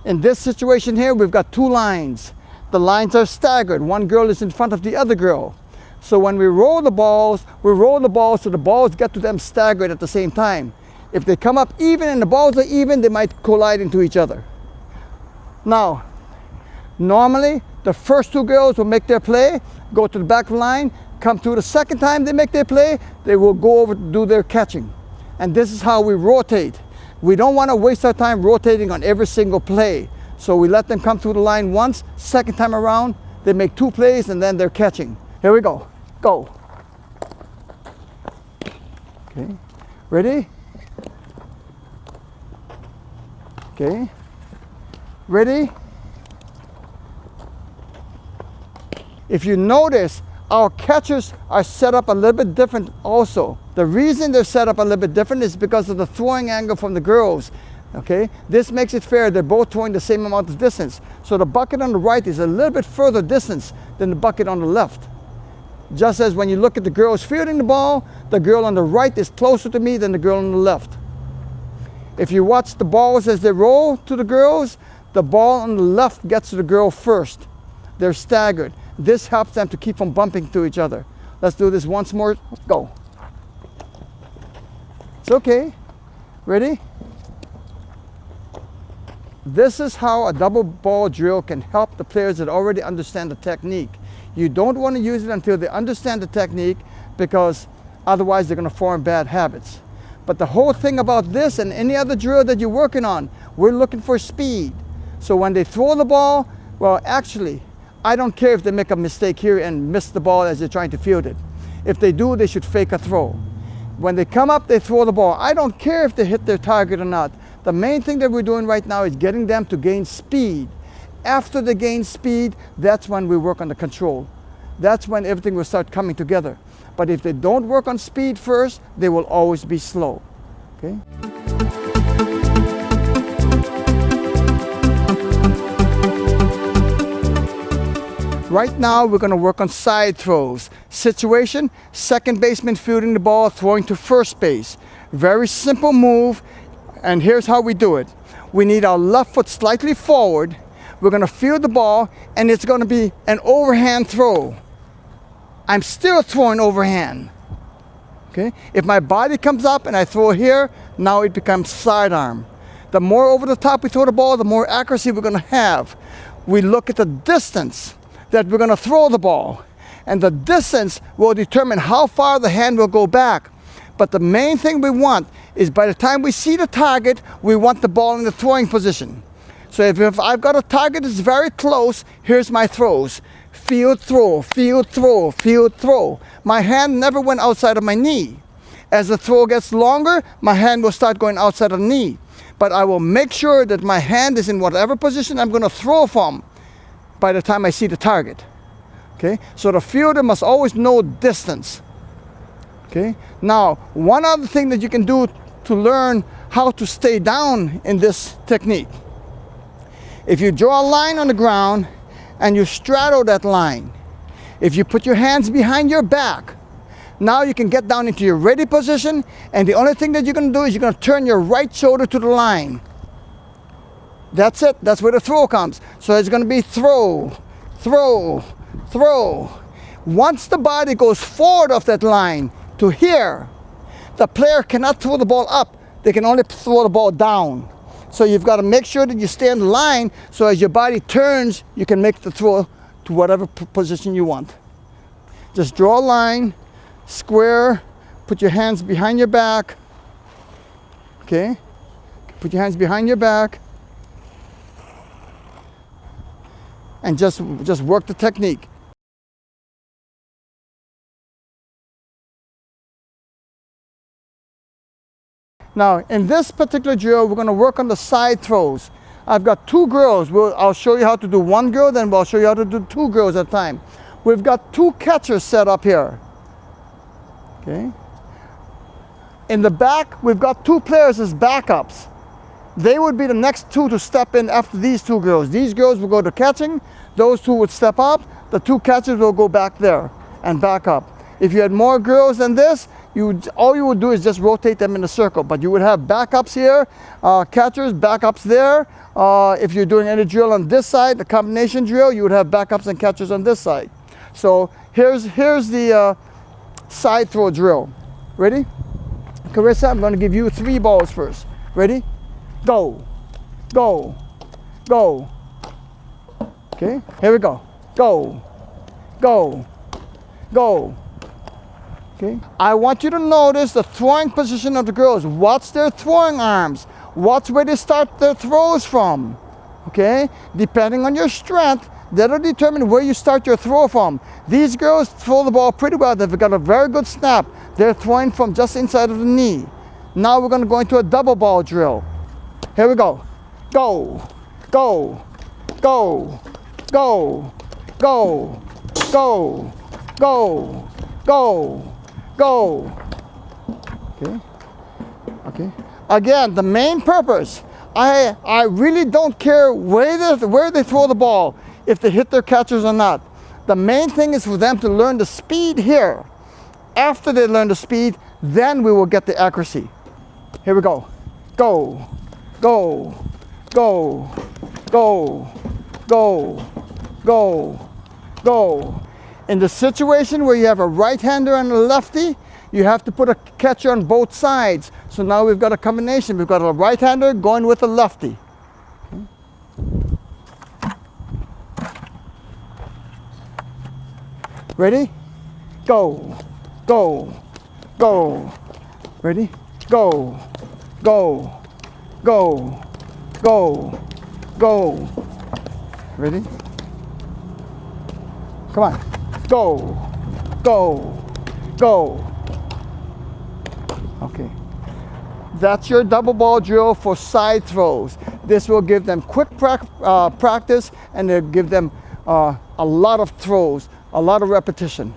In this situation here, we've got two lines. The lines are staggered. One girl is in front of the other girl. So when we roll the balls so the balls get to them staggered at the same time. If they come up even and the balls are even, they might collide into each other. Now, normally the first two girls will make their play, go to the back of the line, come through the second time they make their play, they will go over to do their catching. And this is how we rotate. We don't want to waste our time rotating on every single play. So we let them come through the line once, second time around, they make two plays and then they're catching. Here we go. Go. Okay. Ready? Okay. Ready? If you notice, our catchers are set up a little bit different also. The reason they're set up a little bit different is because of the throwing angle from the girls. Okay? This makes it fair. They're both throwing the same amount of distance. So the bucket on the right is a little bit further distance than the bucket on the left. Just as when you look at the girls fielding the ball, the girl on the right is closer to me than the girl on the left. If you watch the balls as they roll to the girls, the ball on the left gets to the girl first. They're staggered. This helps them to keep from bumping to each other. Let's do this once more. Go. It's okay. Ready? This is how a double ball drill can help the players that already understand the technique. You don't want to use it until they understand the technique, because otherwise they're going to form bad habits. But the whole thing about this and any other drill that you're working on, we're looking for speed. So when they throw the ball, well, actually, I don't care if they make a mistake here and miss the ball as they're trying to field it. If they do, they should fake a throw. When they come up, they throw the ball. I don't care if they hit their target or not. The main thing that we're doing right now is getting them to gain speed. After they gain speed, that's when we work on the control. That's when everything will start coming together. But if they don't work on speed first, they will always be slow. Okay? Right now, we're going to work on side throws. Situation, second baseman fielding the ball, throwing to first base. Very simple move, and here's how we do it. We need our left foot slightly forward. We're going to field the ball, and it's going to be an overhand throw. I'm still throwing overhand. Okay? If my body comes up and I throw here, now it becomes sidearm. The more over the top we throw the ball, the more accuracy we're going to have. We look at the distance that we're going to throw the ball, and the distance will determine how far the hand will go back. But the main thing we want is by the time we see the target, we want the ball in the throwing position. So if I've got a target that's very close, here's my throws. Field throw, field throw, field throw. My hand never went outside of my knee. As the throw gets longer, my hand will start going outside of the knee. But I will make sure that my hand is in whatever position I'm going to throw from by the time I see the target. Okay? So the fielder must always know distance. Okay? Now, one other thing that you can do to learn how to stay down in this technique. If you draw a line on the ground and you straddle that line, If you put your hands behind your back, now you can get down into your ready position, and the only thing that you're going to do is you're going to turn your right shoulder to the line. That's it. That's where the throw comes. So it's going to be throw, throw, throw. Once the body goes forward of that line to here, the player cannot throw the ball up. They can only throw the ball down. So you've got to make sure that you stay in the line, so as your body turns, you can make the throw to whatever position you want. Just draw a line, square, put your hands behind your back. Okay? Put your hands behind your back. And just work the technique. Now, in this particular drill, we're going to work on the side throws. I've got two girls. I'll show you how to do one girl, then I'll show you how to do two girls at a time. We've got two catchers set up here. Okay. In the back, we've got two players as backups. They would be the next two to step in after these two girls. These girls will go to catching. Those two would step up. The two catchers will go back there and back up. If you had more girls than this, all you would do is just rotate them in a circle. But you would have backups here, catchers, backups there. If you're doing any drill on this side, the combination drill, you would have backups and catchers on this side. So here's the side throw drill. Ready? Carissa, I'm going to give you 3 balls first. Ready? Go, go, go. Okay, here we go. Go, go, go. Okay. I want you to notice the throwing position of the girls. Watch their throwing arms. Watch where they start their throws from. Okay, depending on your strength, that'll determine where you start your throw from. These girls throw the ball pretty well. They've got a very good snap. They're throwing from just inside of the knee. Now we're going to go into a double ball drill. Here we go. Go, go, go, go, go, go, go, go, go. Okay. Okay. Again, the main purpose, I really don't care where they throw the ball, if they hit their catchers or not. The main thing is for them to learn the speed here. After they learn the speed, then we will get the accuracy. Here we go. Go, go, go, go, go, go, go. In the situation where you have a right-hander and a lefty, you have to put a catcher on both sides. So now we've got a combination. We've got a right-hander going with a lefty. Okay. Ready? Go, go, go. Ready? Go, go, go, go, go. Ready? Come on. Go, go, go. Okay. That's your double ball drill for side throws. This will give them quick practice, and it'll give them a lot of throws, a lot of repetition.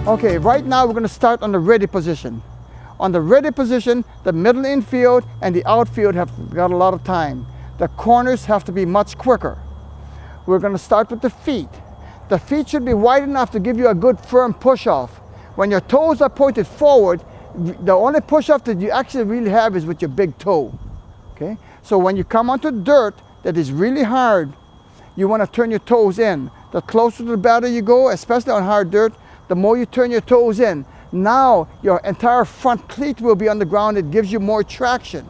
Okay, right now we're going to start on the ready position. On the ready position, the middle infield and the outfield have got a lot of time. The corners have to be much quicker. We're going to start with the feet. The feet should be wide enough to give you a good firm push-off. When your toes are pointed forward, the only push-off that you actually really have is with your big toe. Okay? So when you come onto dirt that is really hard, you want to turn your toes in. The closer to the batter you go, especially on hard dirt, the more you turn your toes in. Now your entire front cleat will be on the ground. It gives you more traction.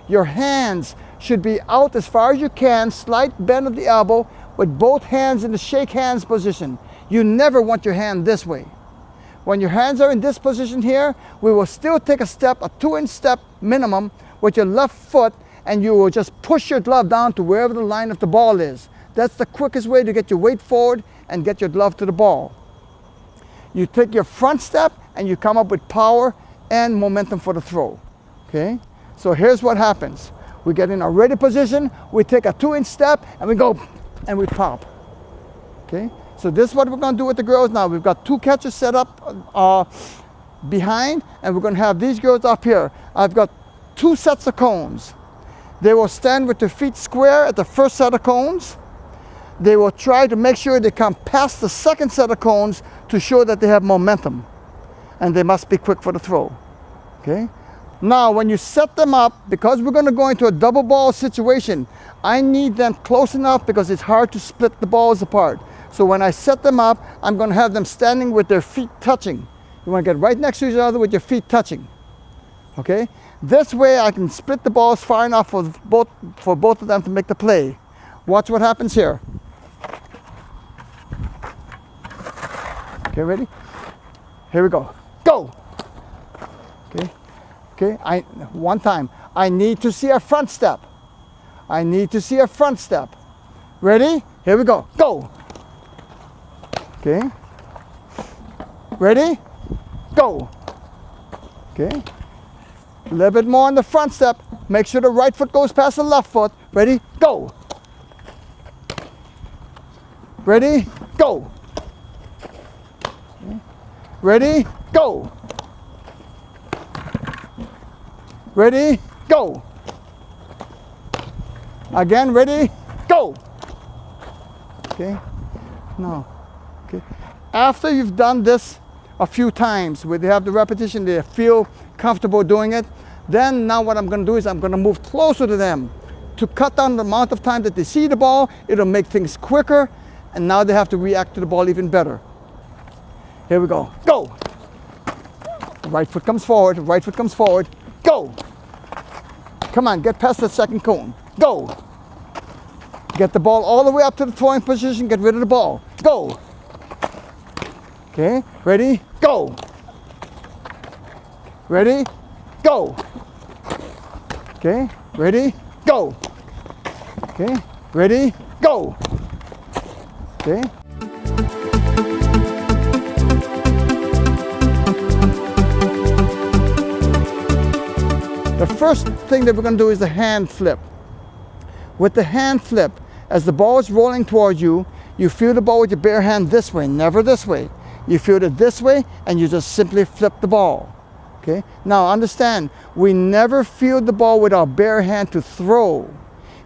Your hands should be out as far as you can, slight bend of the elbow, with both hands in the shake hands position. You never want your hand this way. When your hands are in this position here, we will still take a step, a 2-inch step minimum, with your left foot, and you will just push your glove down to wherever the line of the ball is. That's the quickest way to get your weight forward and get your glove to the ball. You take your front step and you come up with power and momentum for the throw. Okay? So here's what happens. We get in a ready position, we take a 2-inch step, and we go and we pop. Okay? So this is what we're going to do with the girls now. We've got 2 catchers set up behind, and we're going to have these girls up here. I've got 2 sets of cones. They will stand with their feet square at the first set of cones. They will try to make sure they come past the second set of cones to show that they have momentum. And they must be quick for the throw. Okay? Now, when you set them up, because we're going to go into a double ball situation, I need them close enough because it's hard to split the balls apart. So when I set them up, I'm going to have them standing with their feet touching. You want to get right next to each other with your feet touching. Okay? This way I can split the balls far enough for both of them to make the play. Watch what happens here. Okay, ready? Here we go. Go! Okay? Okay, one time. I need to see a front step. I need to see a front step. Ready? Here we go. Go! Okay. Ready? Go! Okay. A little bit more on the front step. Make sure the right foot goes past the left foot. Ready? Go! Ready? Go! Okay. Ready? Go! Ready? Go! Again, ready? Go! Okay? No. Okay. After you've done this a few times, where they have the repetition, they feel comfortable doing it, then now what I'm going to do is I'm going to move closer to them to cut down the amount of time that they see the ball. It'll make things quicker, and now they have to react to the ball even better. Here we go. Go! Right foot comes forward, right foot comes forward. Go! Come on, get past the second cone. Go! Get the ball all the way up to the throwing position, get rid of the ball. Go! Okay, ready? Go! Ready? Go! Okay, ready? Go! Okay, ready? Go! Okay. The first thing that we're going to do is the hand flip. With the hand flip, as the ball is rolling towards you, you feel the ball with your bare hand this way, never this way. You feel it this way, and you just simply flip the ball. Okay? Now understand, we never feel the ball with our bare hand to throw.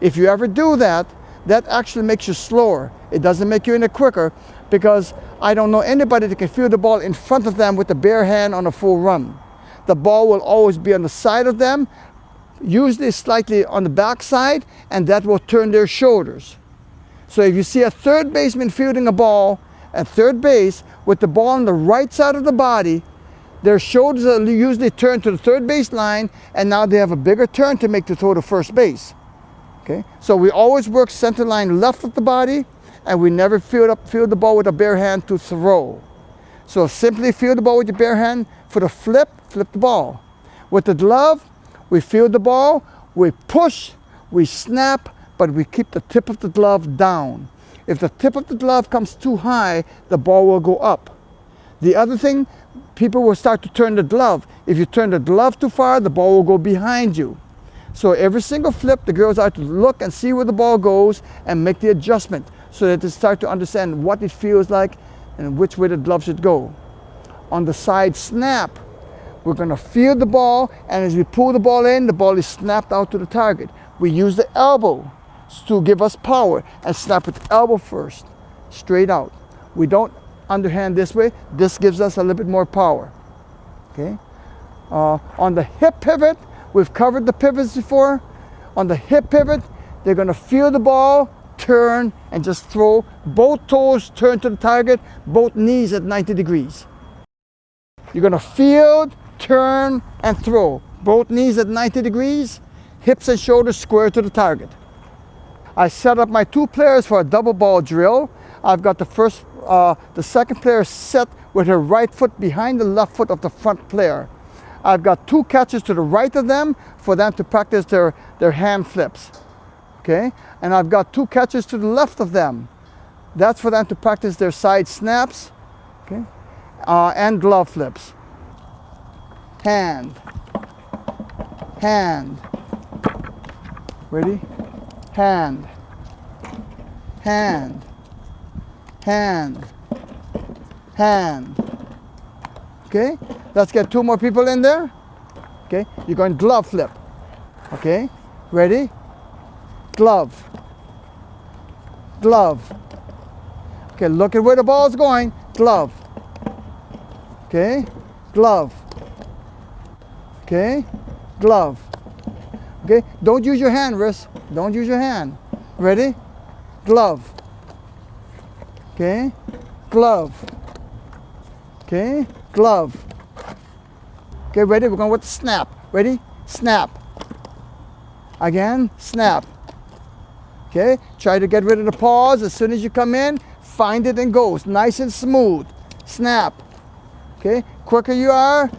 If you ever do that, that actually makes you slower. It doesn't make you any quicker, because I don't know anybody that can feel the ball in front of them with the bare hand on a full run. The ball will always be on the side of them, usually slightly on the back side, and that will turn their shoulders. So if you see a third baseman fielding a ball at third base with the ball on the right side of the body, their shoulders are usually turned to the third base line, and now they have a bigger turn to make to throw to first base. Okay? So we always work center line left of the body, and we never field the ball with a bare hand to throw. So simply field the ball with your bare hand. For the flip the ball. With the glove, we field the ball, we push, we snap, but we keep the tip of the glove down. If the tip of the glove comes too high, the ball will go up. The other thing, people will start to turn the glove. If you turn the glove too far, the ball will go behind you. So every single flip, the girls are to look and see where the ball goes and make the adjustment so that they start to understand what it feels like and which way the glove should go. On the side snap, we're going to field the ball, and as we pull the ball in, the ball is snapped out to the target. We use the elbow to give us power and snap with the elbow first, straight out. We don't underhand this way. This gives us a little bit more power. Okay. On the hip pivot, we've covered the pivots before. On the hip pivot, they're going to field the ball, turn, and just throw. Both toes turn to the target, both knees at 90 degrees. You're going to field, turn, and throw. Both knees at 90 degrees, hips and shoulders square to the target. I set up my two players for a double ball drill. I've got the second player set with her right foot behind the left foot of the front player. I've got two catches to the right of them for them to practice their hand flips. Okay? And I've got two catches to the left of them. That's for them to practice their side snaps. Okay? And glove flips. Hand. Hand. Ready? Hand. Hand. Hand. Hand. Okay? Let's get two more people in there. Okay? You're going glove flip. Okay? Ready? glove, glove. Okay, look at where the ball is going, glove. Okay, glove. Okay, glove. Okay, don't use your hand, wrist. Don't use your hand. Ready? Glove. Okay, glove. Okay, glove. Okay, ready? We're going with the snap. Ready? Snap. Again, snap. Okay, try to get rid of the pause. As soon as you come in, find it and goes. Nice and smooth. Snap. Okay, quicker you are,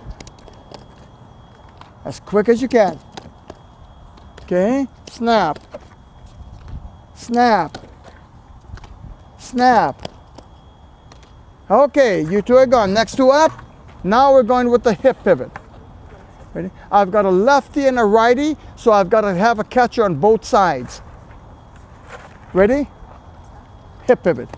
as quick as you can. Okay, snap. Snap. Snap. Okay, you two are gone. Next two up. Now we're going with the hip pivot. Ready? I've got a lefty and a righty, so I've got to have a catcher on both sides. Ready? Hip pivot.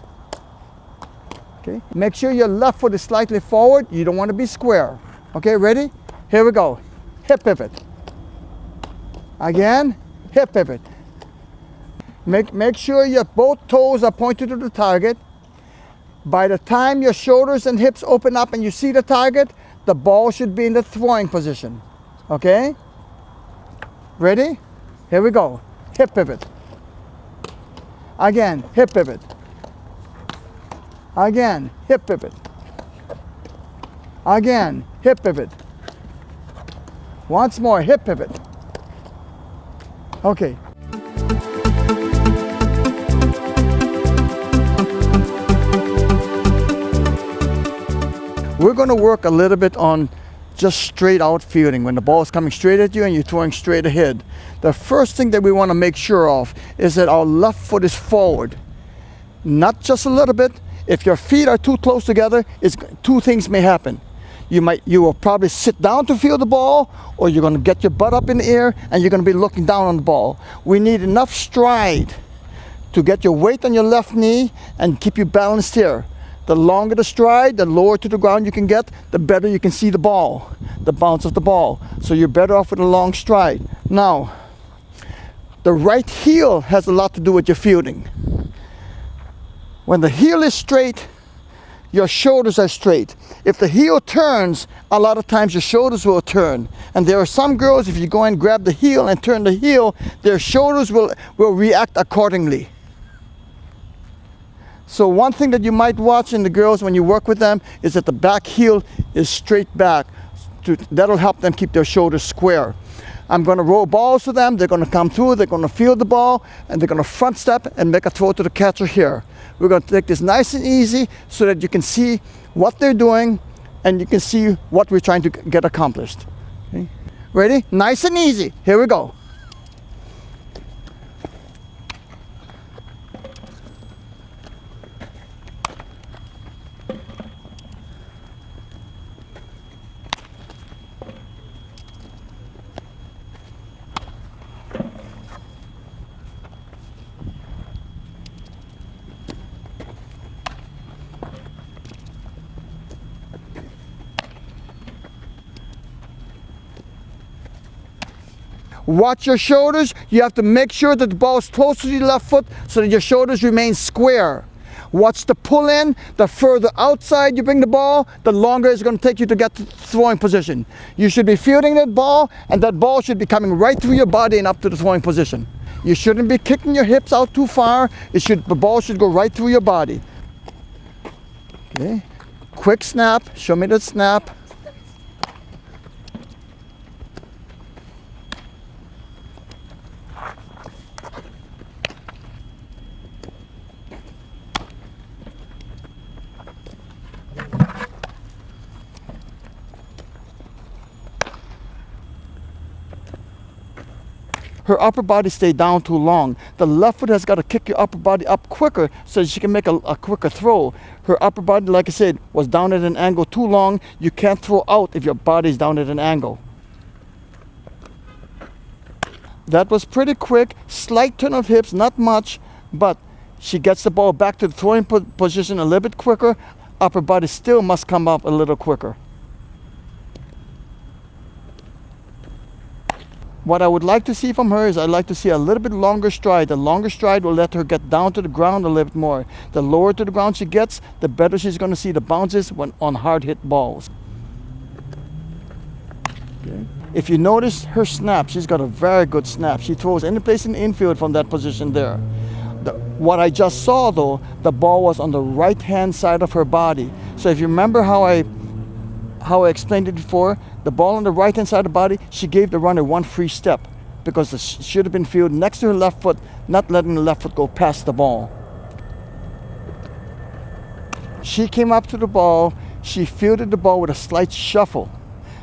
Okay, make sure your left foot is slightly forward. You don't want to be square. Okay, ready? Here we go. Hip pivot. Again, hip pivot. Make sure your both toes are pointed to the target. By the time your shoulders and hips open up and you see the target, the ball should be in the throwing position. Okay? Ready? Here we go. Hip pivot. Again, hip pivot. Again, hip pivot. Again, hip pivot. Once more, hip pivot. Okay. We're going to work a little bit on just straight out fielding. When the ball is coming straight at you and you're throwing straight ahead, the first thing that we want to make sure of is that our left foot is forward. Not just a little bit. If your feet are too close together, two things may happen. You will probably sit down to field the ball, or you're going to get your butt up in the air and you're going to be looking down on the ball. We need enough stride to get your weight on your left knee and keep you balanced here. The longer the stride, the lower to the ground you can get, the better you can see the ball, the bounce of the ball. So you're better off with a long stride. Now, the right heel has a lot to do with your fielding. When the heel is straight, your shoulders are straight. If the heel turns, a lot of times your shoulders will turn. And there are some girls, if you go and grab the heel and turn the heel, their shoulders will react accordingly. So one thing that you might watch in the girls when you work with them is that the back heel is straight back. That'll help them keep their shoulders square. I'm going to roll balls to them. They're going to come through. They're going to field the ball, and they're going to front step and make a throw to the catcher here. We're going to take this nice and easy so that you can see what they're doing and you can see what we're trying to get accomplished. Okay. Ready? Nice and easy. Here we go. Watch your shoulders. You have to make sure that the ball is close to your left foot so that your shoulders remain square. Watch the pull in. The further outside you bring the ball, the longer it's going to take you to get to throwing position. You should be fielding that ball, and that ball should be coming right through your body and up to the throwing position. You shouldn't be kicking your hips out too far. The ball should go right through your body. Okay. Quick snap. Show me the snap. Her upper body stayed down too long. The left foot has got to kick your upper body up quicker so that she can make a quicker throw. Her upper body, like I said, was down at an angle too long. You can't throw out if your body's down at an angle. That was pretty quick. Slight turn of hips, not much, but she gets the ball back to the throwing position a little bit quicker. Upper body still must come up a little quicker. What I would like to see from her is I'd like to see a little bit longer stride. The longer stride will let her get down to the ground a little bit more. The lower to the ground she gets, the better she's going to see the bounces when on hard hit balls. Okay. If you notice her snap, she's got a very good snap. She throws any place in the infield from that position there. What I just saw though, the ball was on the right hand side of her body. So if you remember how I explained it before, the ball on the right hand side of the body, she gave the runner one free step because it should have been fielded next to her left foot, not letting the left foot go past the ball. She came up to the ball, she fielded the ball with a slight shuffle.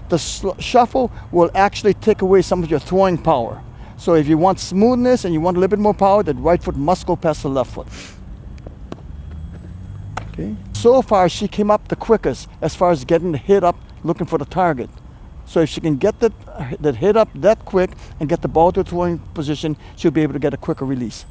The shuffle will actually take away some of your throwing power. So if you want smoothness and you want a little bit more power, the right foot must go past the left foot. Okay. So far, she came up the quickest as far as getting the hit up, looking for the target. So if she can get that hit up that quick and get the ball to a throwing position, she'll be able to get a quicker release.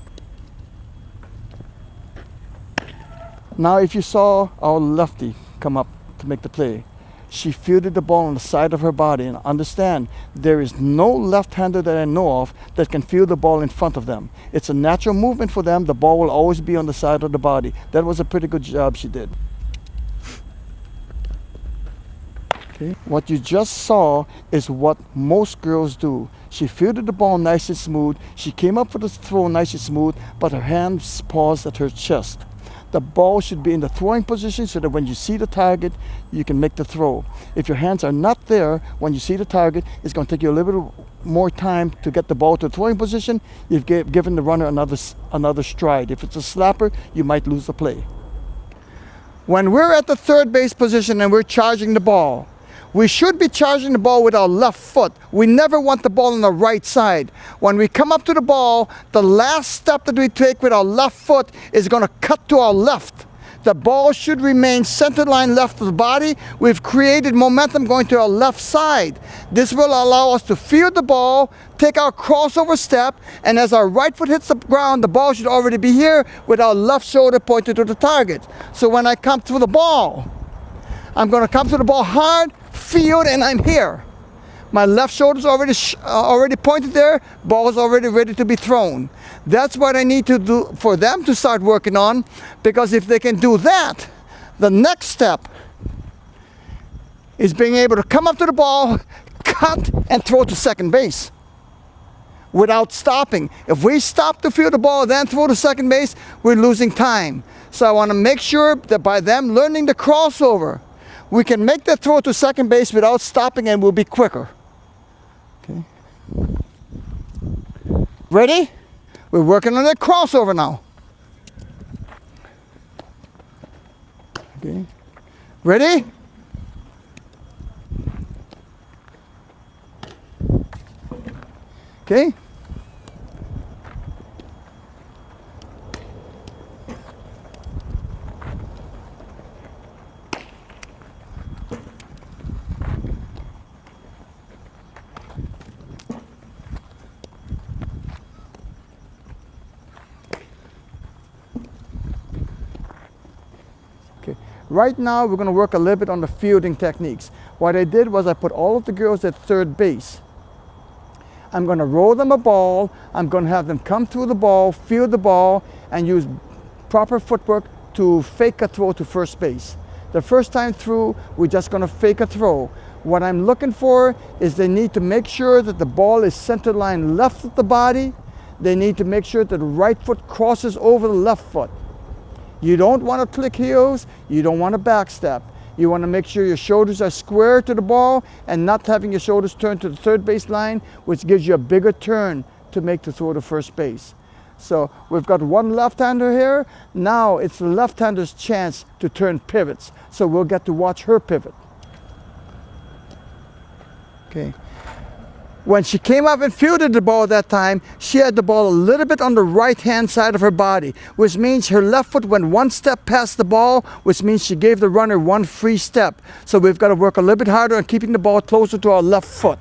Now if you saw our lefty come up to make the play, she fielded the ball on the side of her body, and understand there is no left-hander that I know of that can field the ball in front of them. It's a natural movement for them. The ball will always be on the side of the body. That was a pretty good job she did. Okay. What you just saw is what most girls do. She fielded the ball nice and smooth. She came up for the throw nice and smooth, but her hands paused at her chest. The ball should be in the throwing position so that when you see the target, you can make the throw. If your hands are not there when you see the target, it's going to take you a little bit more time to get the ball to the throwing position. You've given the runner another stride. If it's a slapper, you might lose the play. When we're at the third base position and we're charging the ball, we should be charging the ball with our left foot. We never want the ball on the right side. When we come up to the ball, the last step that we take with our left foot is going to cut to our left. The ball should remain center line left of the body. We've created momentum going to our left side. This will allow us to field the ball, take our crossover step, and as our right foot hits the ground, the ball should already be here with our left shoulder pointed to the target. So when I come to the ball, I'm going to come to the ball hard, field, and I'm here. My left shoulder's already pointed there. Ball's already ready to be thrown. That's what I need to do for them to start working on, because if they can do that, the next step is being able to come up to the ball, cut, and throw to second base without stopping. If we stop to field the ball, then throw to second base, we're losing time. So I want to make sure that by them learning the crossover, we can make that throw to second base without stopping, and we'll be quicker. Okay. Ready? We're working on that crossover now. Okay. Ready? Okay. Right now, we're going to work a little bit on the fielding techniques. What I did was I put all of the girls at third base. I'm going to roll them a ball. I'm going to have them come through the ball, field the ball, and use proper footwork to fake a throw to first base. The first time through, we're just going to fake a throw. What I'm looking for is they need to make sure that the ball is center line left of the body. They need to make sure that the right foot crosses over the left foot. You don't want to click heels, you don't want to backstep. You want to make sure your shoulders are square to the ball and not having your shoulders turn to the third base line, which gives you a bigger turn to make the throw to first base. So we've got one left-hander here. Now it's the left-hander's chance to turn pivots. So we'll get to watch her pivot. Okay. When she came up and fielded the ball that time, she had the ball a little bit on the right-hand side of her body, which means her left foot went one step past the ball, which means she gave the runner one free step. So we've got to work a little bit harder on keeping the ball closer to our left foot.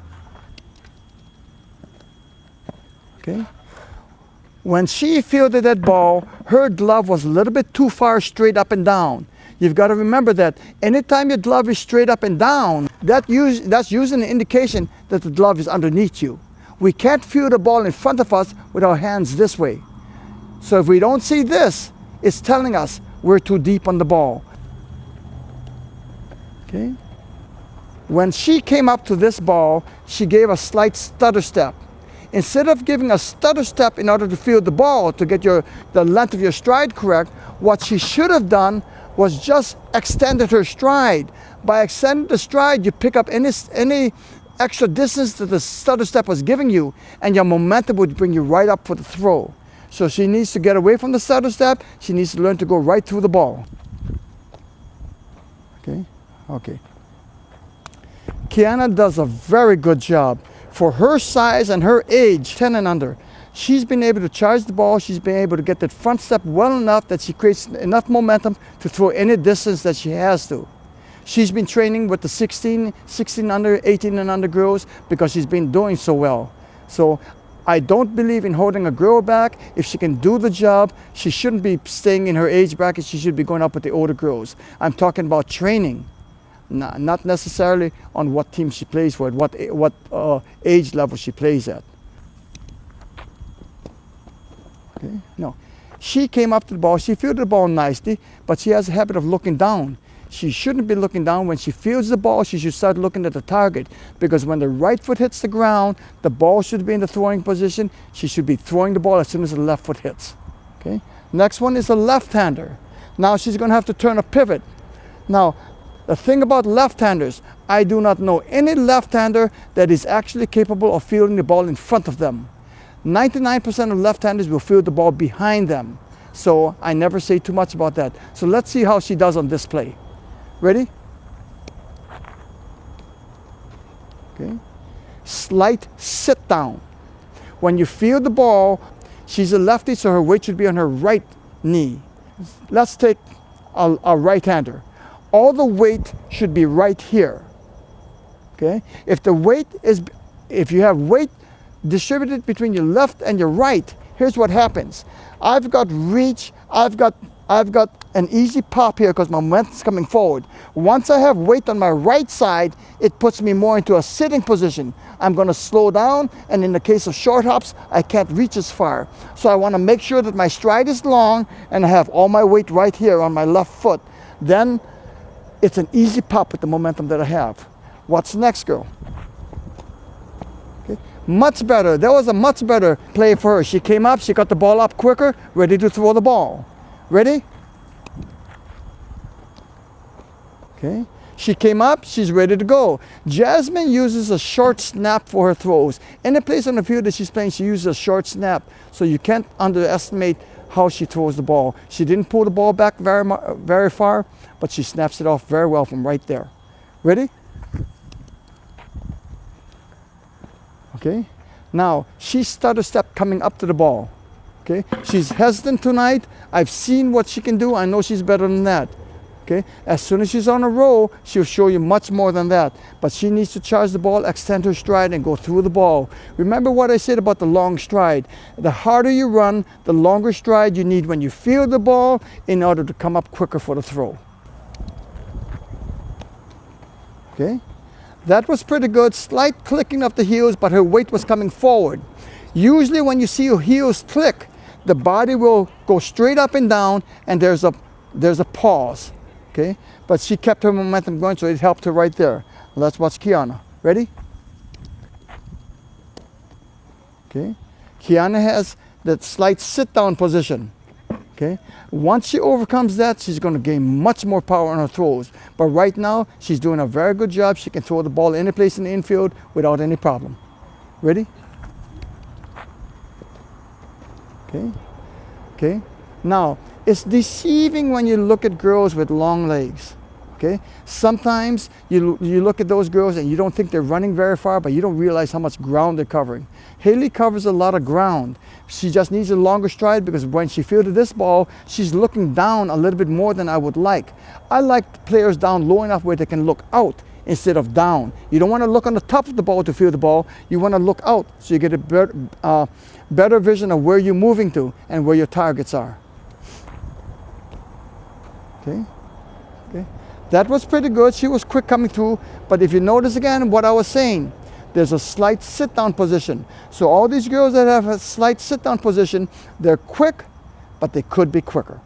Okay. When she fielded that ball, her glove was a little bit too far straight up and down. You've got to remember that anytime your glove is straight up and down, that's usually an indication that the glove is underneath you. We can't field the ball in front of us with our hands this way. So if we don't see this, it's telling us we're too deep on the ball. Okay? When she came up to this ball, she gave a slight stutter step. Instead of giving a stutter step in order to field the ball, to get the length of your stride correct, what she should have done was just extended her stride. By extending the stride, you pick up any extra distance that the stutter step was giving you, and your momentum would bring you right up for the throw. So she needs to get away from the stutter step. She needs to learn to go right through the ball. Okay? Okay. Kiana does a very good job. For her size and her age, 10 and under, she's been able to charge the ball. She's been able to get that front step well enough that she creates enough momentum to throw any distance that she has to. She's been training with the 16 under, 18 and under girls because she's been doing so well. So I don't believe in holding a girl back. If she can do the job, she shouldn't be staying in her age bracket. She should be going up with the older girls. I'm talking about training, not necessarily on what team she plays for, what age level she plays at. Okay? No, she came up to the ball. She fielded the ball nicely, but she has a habit of looking down. She shouldn't be looking down. When she fields the ball, she should start looking at the target, because when the right foot hits the ground, the ball should be in the throwing position. She should be throwing the ball as soon as the left foot hits. Okay? Next one is a left-hander. Now she's going to have to turn a pivot. Now, the thing about left-handers, I do not know any left-hander that is actually capable of fielding the ball in front of them. 99% of left-handers will field the ball behind them. So I never say too much about that. So let's see how she does on this play. Ready? Okay. Slight sit down. When you field the ball, she's a lefty, so her weight should be on her right knee. Let's take a right-hander. All the weight should be right here. Okay? If you have weight distributed between your left and your right, here's what happens. I've got reach, I've got an easy pop here because my momentum's coming forward. Once I have weight on my right side, it puts me more into a sitting position. I'm going to slow down, and in the case of short hops, I can't reach as far. So I want to make sure that my stride is long and I have all my weight right here on my left foot. Then it's an easy pop with the momentum that I have. What's next, girl? Okay. Much better. That was a much better play for her. She came up, she got the ball up quicker, ready to throw the ball. Ready? Okay. She came up, she's ready to go. Jasmine uses a short snap for her throws. Any place on the field that she's playing, she uses a short snap. So you can't underestimate how she throws the ball. She didn't pull the ball back very far, but she snaps it off very well from right there. Ready? Okay. Now, she stutter step coming up to the ball. Okay. She's hesitant tonight. I've seen what she can do. I know she's better than that. Okay. As soon as she's on a roll, she'll show you much more than that. But she needs to charge the ball, extend her stride, and go through the ball. Remember what I said about the long stride. The harder you run, the longer stride you need when you field the ball in order to come up quicker for the throw. Okay. That was pretty good. Slight clicking of the heels, but her weight was coming forward. Usually when you see your heels click, the body will go straight up and down, and there's a pause. Okay? But she kept her momentum going, so it helped her right there. Let's watch Kiana. Ready? Okay? Kiana has that slight sit-down position. Okay? Once she overcomes that, she's going to gain much more power on her throws. But right now, she's doing a very good job. She can throw the ball any place in the infield without any problem. Ready? Okay? Okay? Now, it's deceiving when you look at girls with long legs. Okay? Sometimes you look at those girls and you don't think they're running very far, but you don't realize how much ground they're covering. Haley covers a lot of ground. She just needs a longer stride because when she fielded this ball, she's looking down a little bit more than I would like. I like players down low enough where they can look out instead of down. You don't want to look on the top of the ball to field the ball. You want to look out so you get a better vision of where you're moving to and where your targets are. Okay? Okay? That was pretty good. She was quick coming through. But if you notice again what I was saying, there's a slight sit-down position. So all these girls that have a slight sit-down position, they're quick, but they could be quicker.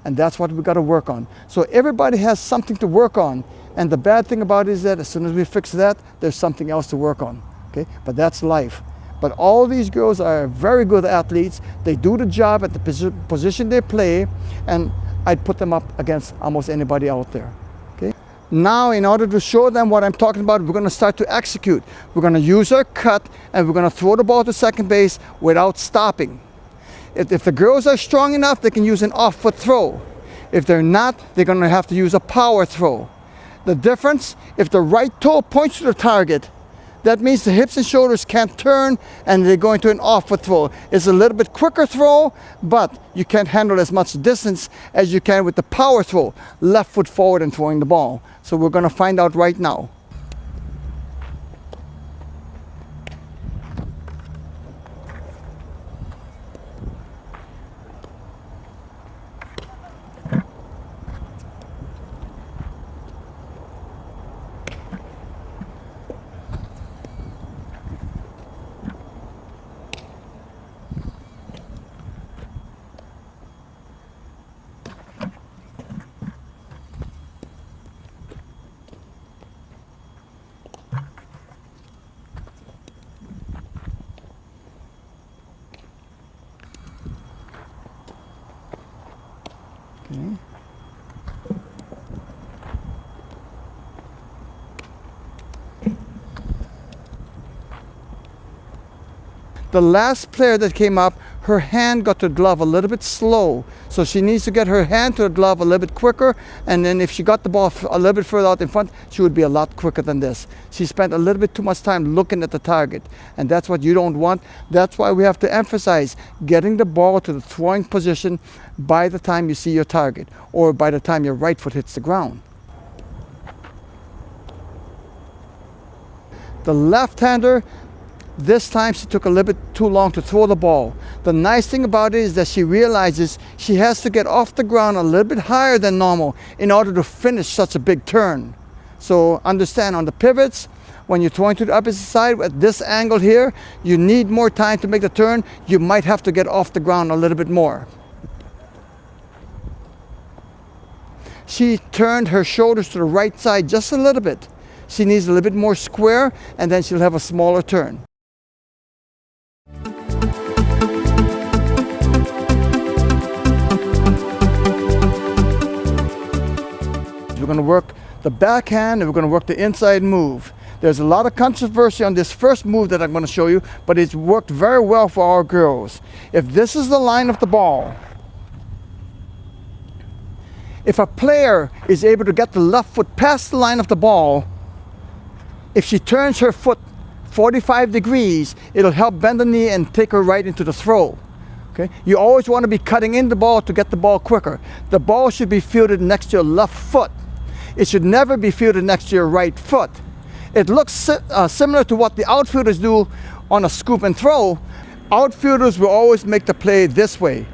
And that's what we got to work on. So everybody has something to work on. And the bad thing about it is that as soon as we fix that, there's something else to work on. Okay? But that's life. But all these girls are very good athletes. They do the job at the position they play, and I'd put them up against almost anybody out there. Okay? Now, in order to show them what I'm talking about, we're going to start to execute. We're going to use our cut, and we're going to throw the ball to second base without stopping. If the girls are strong enough, they can use an off-foot throw. If they're not, they're going to have to use a power throw. The difference, if the right toe points to the target, that means the hips and shoulders can't turn and they go into an off-foot throw. It's a little bit quicker throw, but you can't handle as much distance as you can with the power throw, left foot forward and throwing the ball. So we're going to find out right now. Okay. The last player that came up, her hand got to the glove a little bit slow. So she needs to get her hand to the glove a little bit quicker. And then if she got the ball a little bit further out in front, she would be a lot quicker than this. She spent a little bit too much time looking at the target. And that's what you don't want. That's why we have to emphasize getting the ball to the throwing position by the time you see your target, or by the time your right foot hits the ground. The left-hander, this time she took a little bit too long to throw the ball. The nice thing about it is that she realizes she has to get off the ground a little bit higher than normal in order to finish such a big turn. So understand, on the pivots, when you're throwing to the opposite side at this angle here, you need more time to make the turn. You might have to get off the ground a little bit more. She turned her shoulders to the right side just a little bit. She needs a little bit more square, and then she'll have a smaller turn. We're going to work the backhand and we're going to work the inside move. There's a lot of controversy on this first move that I'm going to show you, but it's worked very well for our girls. If this is the line of the ball, if a player is able to get the left foot past the line of the ball, if she turns her foot 45 degrees, it'll help bend the knee and take her right into the throw. Okay? You always want to be cutting in the ball to get the ball quicker. The ball should be fielded next to your left foot. It should never be fielded next to your right foot. It looks similar to what the outfielders do on a scoop and throw. Outfielders will always make the play this way.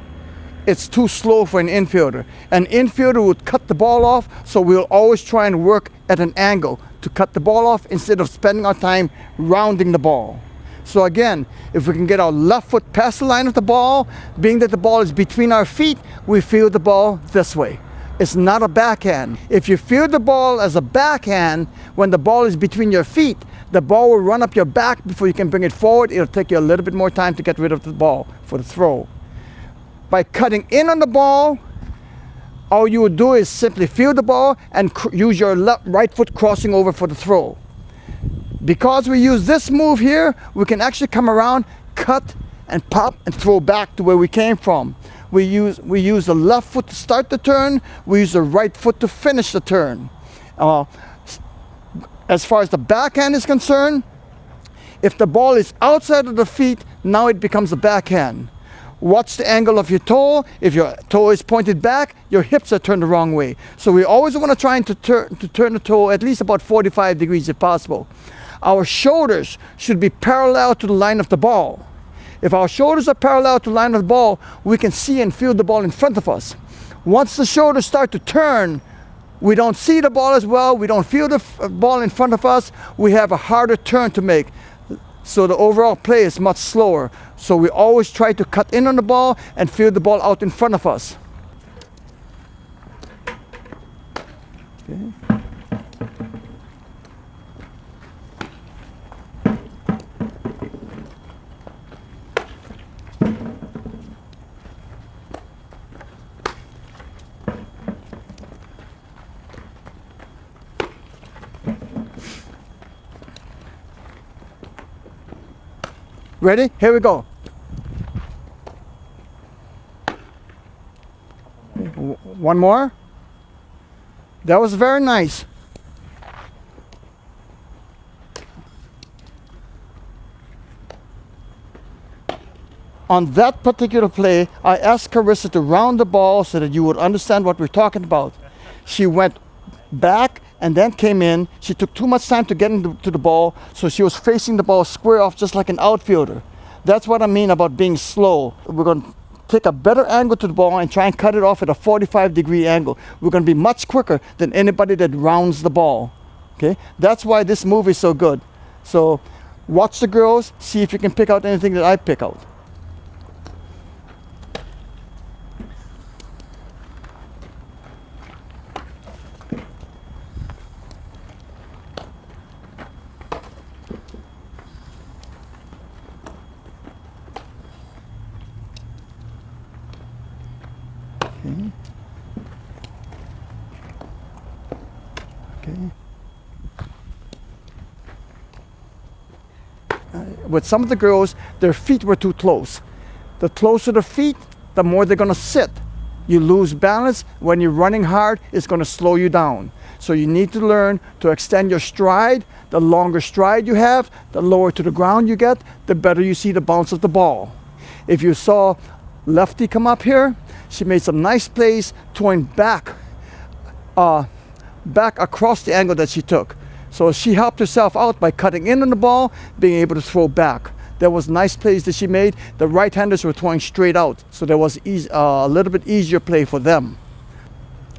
It's too slow for an infielder. An infielder would cut the ball off, so we'll always try and work at an angle to cut the ball off instead of spending our time rounding the ball. So again, if we can get our left foot past the line of the ball, being that the ball is between our feet, we field the ball this way. It's not a backhand. If you field the ball as a backhand, when the ball is between your feet, the ball will run up your back before you can bring it forward. It'll take you a little bit more time to get rid of the ball for the throw. By cutting in on the ball, all you would do is simply field the ball and use your right foot crossing over for the throw. Because we use this move here, we can actually come around, cut, and pop and throw back to where we came from. We use the left foot to start the turn. We use the right foot to finish the turn. As far as the backhand is concerned, if the ball is outside of the feet, now it becomes a backhand. Watch the angle of your toe. If your toe is pointed back, your hips are turned the wrong way. So we always want to try to turn the toe at least about 45 degrees if possible. Our shoulders should be parallel to the line of the ball. If our shoulders are parallel to the line of the ball, we can see and feel the ball in front of us. Once the shoulders start to turn, we don't see the ball as well, we don't feel the ball in front of us, we have a harder turn to make. So the overall play is much slower. So we always try to cut in on the ball and field the ball out in front of us. Okay. Ready? Here we go. One more. That was very nice. On that particular play, I asked Carissa to round the ball so that you would understand what we're talking about. She went back and then came in. She took too much time to get into the ball, so she was facing the ball square off just like an outfielder. That's what I mean about being slow. We're going to take a better angle to the ball and try and cut it off at a 45-degree angle. We're going to be much quicker than anybody that rounds the ball. Okay? That's why this move is so good. So watch the girls, see if you can pick out anything that I pick out. Okay. Okay. With some of the girls, their feet were too close. The closer the feet, the more they're going to sit. You lose balance. When you're running hard, it's going to slow you down. So you need to learn to extend your stride. The longer stride you have, the lower to the ground you get, the better you see the bounce of the ball. If you saw Lefty come up here, she made some nice plays throwing back across the angle that she took. So she helped herself out by cutting in on the ball, being able to throw back. There was nice plays that she made. The right-handers were throwing straight out, so there was a little bit easier play for them.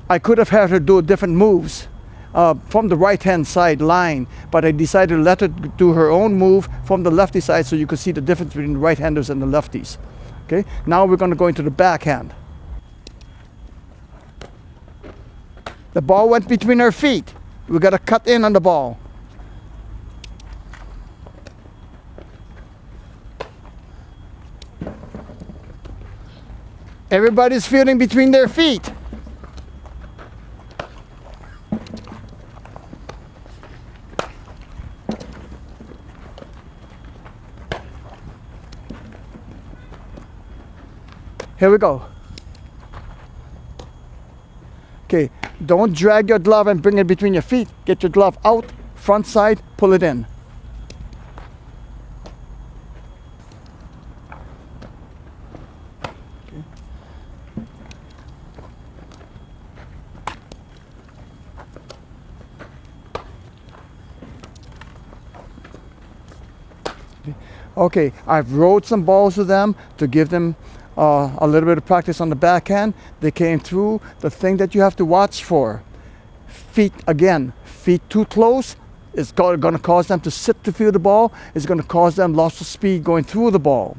I could have had her do different moves from the right-hand side line, but I decided to let her do her own move from the lefty side so you could see the difference between the right-handers and the lefties. Okay, now we're going to go into the backhand. The ball went between her feet. We got to cut in on the ball. Everybody's fielding between their feet. Here we go. Okay, don't drag your glove and bring it between your feet. Get your glove out, front side, pull it in. Okay, I've rode some balls with them to give them a little bit of practice on the backhand. They came through. The thing that you have to watch for, feet again. Feet too close is going to cause them to sit to field the ball. It's going to cause them loss of speed going through the ball.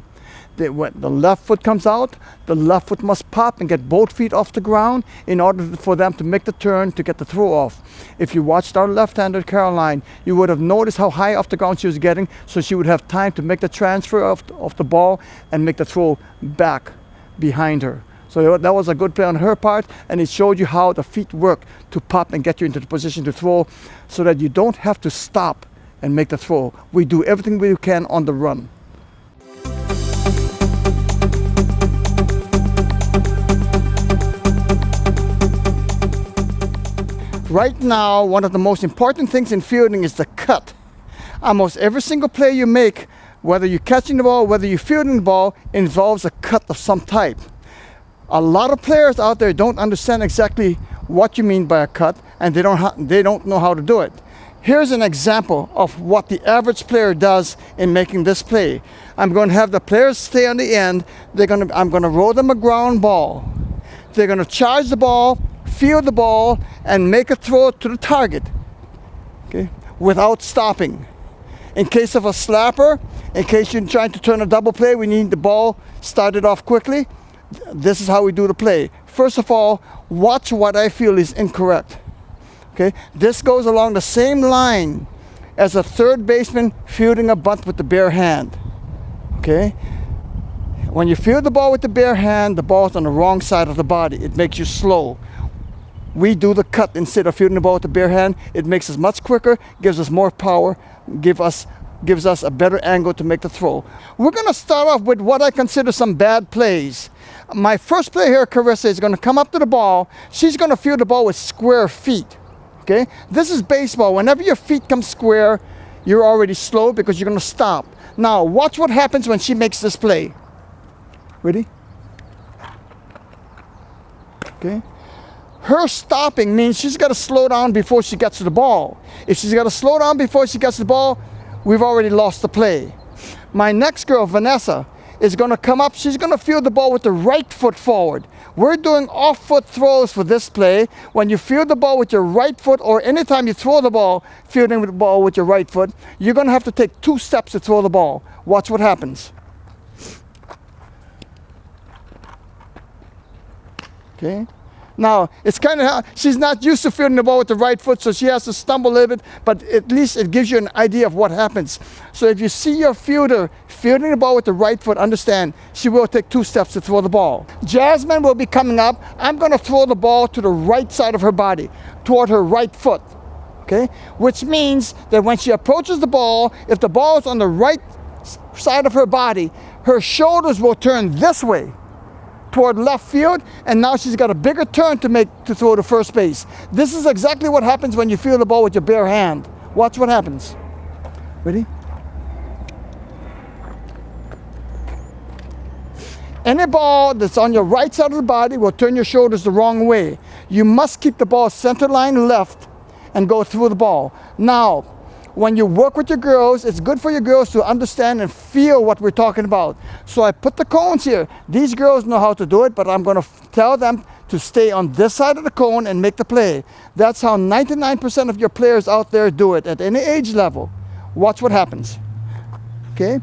When the left foot comes out, the left foot must pop and get both feet off the ground in order for them to make the turn to get the throw off. If you watched our left-hander Caroline, you would have noticed how high off the ground she was getting, so she would have time to make the transfer of the ball and make the throw back behind her. So that was a good play on her part, and it showed you how the feet work to pop and get you into the position to throw so that you don't have to stop and make the throw. We do everything we can on the run. Right now, one of the most important things in fielding is the cut. Almost every single play you make, whether you're catching the ball, whether you're fielding the ball, involves a cut of some type. A lot of players out there don't understand exactly what you mean by a cut, and they don't know how to do it. Here's an example of what the average player does in making this play. I'm going to have the players stay on the end. I'm going to roll them a ground ball. They're going to charge the ball, field the ball, and make a throw to the target, okay, without stopping. In case of a slapper, in case you're trying to turn a double play, we need the ball started off quickly. This is how we do the play. First of all, watch what I feel is incorrect. Okay, this goes along the same line as a third baseman fielding a bunt with the bare hand. Okay, when you field the ball with the bare hand, the ball's on the wrong side of the body. It makes you slow. We do the cut instead of fielding the ball with the bare hand. It makes us much quicker, gives us more power, gives us a better angle to make the throw. We're going to start off with what I consider some bad plays. My first play here, Carissa, is going to come up to the ball. She's going to field the ball with square feet. Okay? This is baseball. Whenever your feet come square, you're already slow because you're going to stop. Now, watch what happens when she makes this play. Ready? Okay? Her stopping means she's got to slow down before she gets to the ball. If she's got to slow down before she gets to the ball, we've already lost the play. My next girl, Vanessa, is going to come up. She's going to field the ball with the right foot forward. We're doing off-foot throws for this play. When you field the ball with your right foot, or anytime you throw the ball, fielding the ball with your right foot, you're going to have to take 2 steps to throw the ball. Watch what happens. Okay? Now, it's kind of, she's not used to fielding the ball with the right foot, so she has to stumble a little bit, but at least it gives you an idea of what happens. So if you see your fielder fielding the ball with the right foot, understand she will take 2 steps to throw the ball. Jasmine will be coming up. I'm going to throw the ball to the right side of her body, toward her right foot. Okay? Which means that when she approaches the ball, if the ball is on the right side of her body, her shoulders will turn this way, toward left field, and now she's got a bigger turn to throw to first base. This is exactly what happens when you field the ball with your bare hand. Watch what happens. Ready? Any ball that's on your right side of the body will turn your shoulders the wrong way. You must keep the ball center line left and go through the ball. Now, when you work with your girls, it's good for your girls to understand and feel what we're talking about. So I put the cones here. These girls know how to do it, but I'm going to tell them to stay on this side of the cone and make the play. That's how 99% of your players out there do it at any age level. Watch what happens. Okay?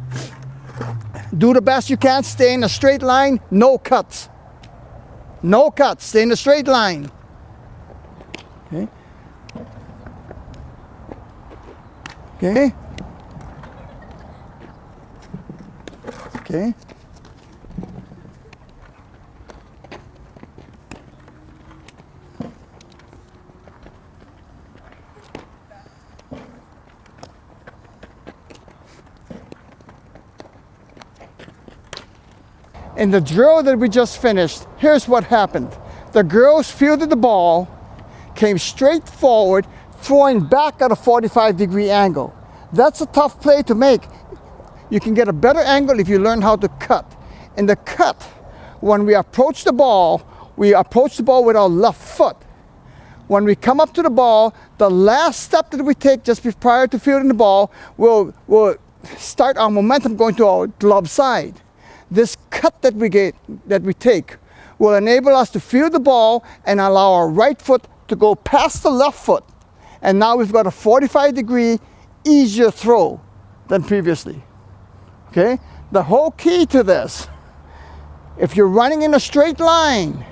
Do the best you can. Stay in a straight line. No cuts. No cuts. Stay in a straight line. Okay? Okay? Okay? In the drill that we just finished, here's what happened. The girls fielded the ball, came straight forward, throwing back at a 45-degree angle. That's a tough play to make. You can get a better angle if you learn how to cut. In the cut, when we approach the ball with our left foot. When we come up to the ball, the last step that we take just prior to fielding the ball will start our momentum going to our glove side. This cut that we take will enable us to field the ball and allow our right foot to go past the left foot. And now we've got a 45-degree easier throw than previously. Okay? The whole key to this, if you're running in a straight line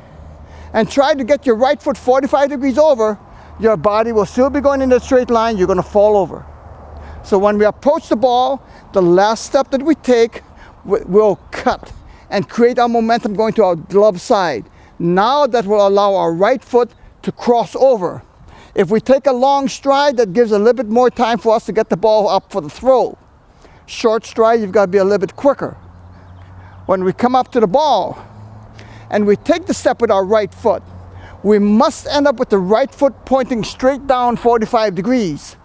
and try to get your right foot 45 degrees over, your body will still be going in a straight line. You're going to fall over. So when we approach the ball, the last step that we take will cut and create our momentum going to our glove side. Now that will allow our right foot to cross over. If we take a long stride, that gives a little bit more time for us to get the ball up for the throw. Short stride, you've got to be a little bit quicker. When we come up to the ball and we take the step with our right foot, we must end up with the right foot pointing straight down 45 degrees.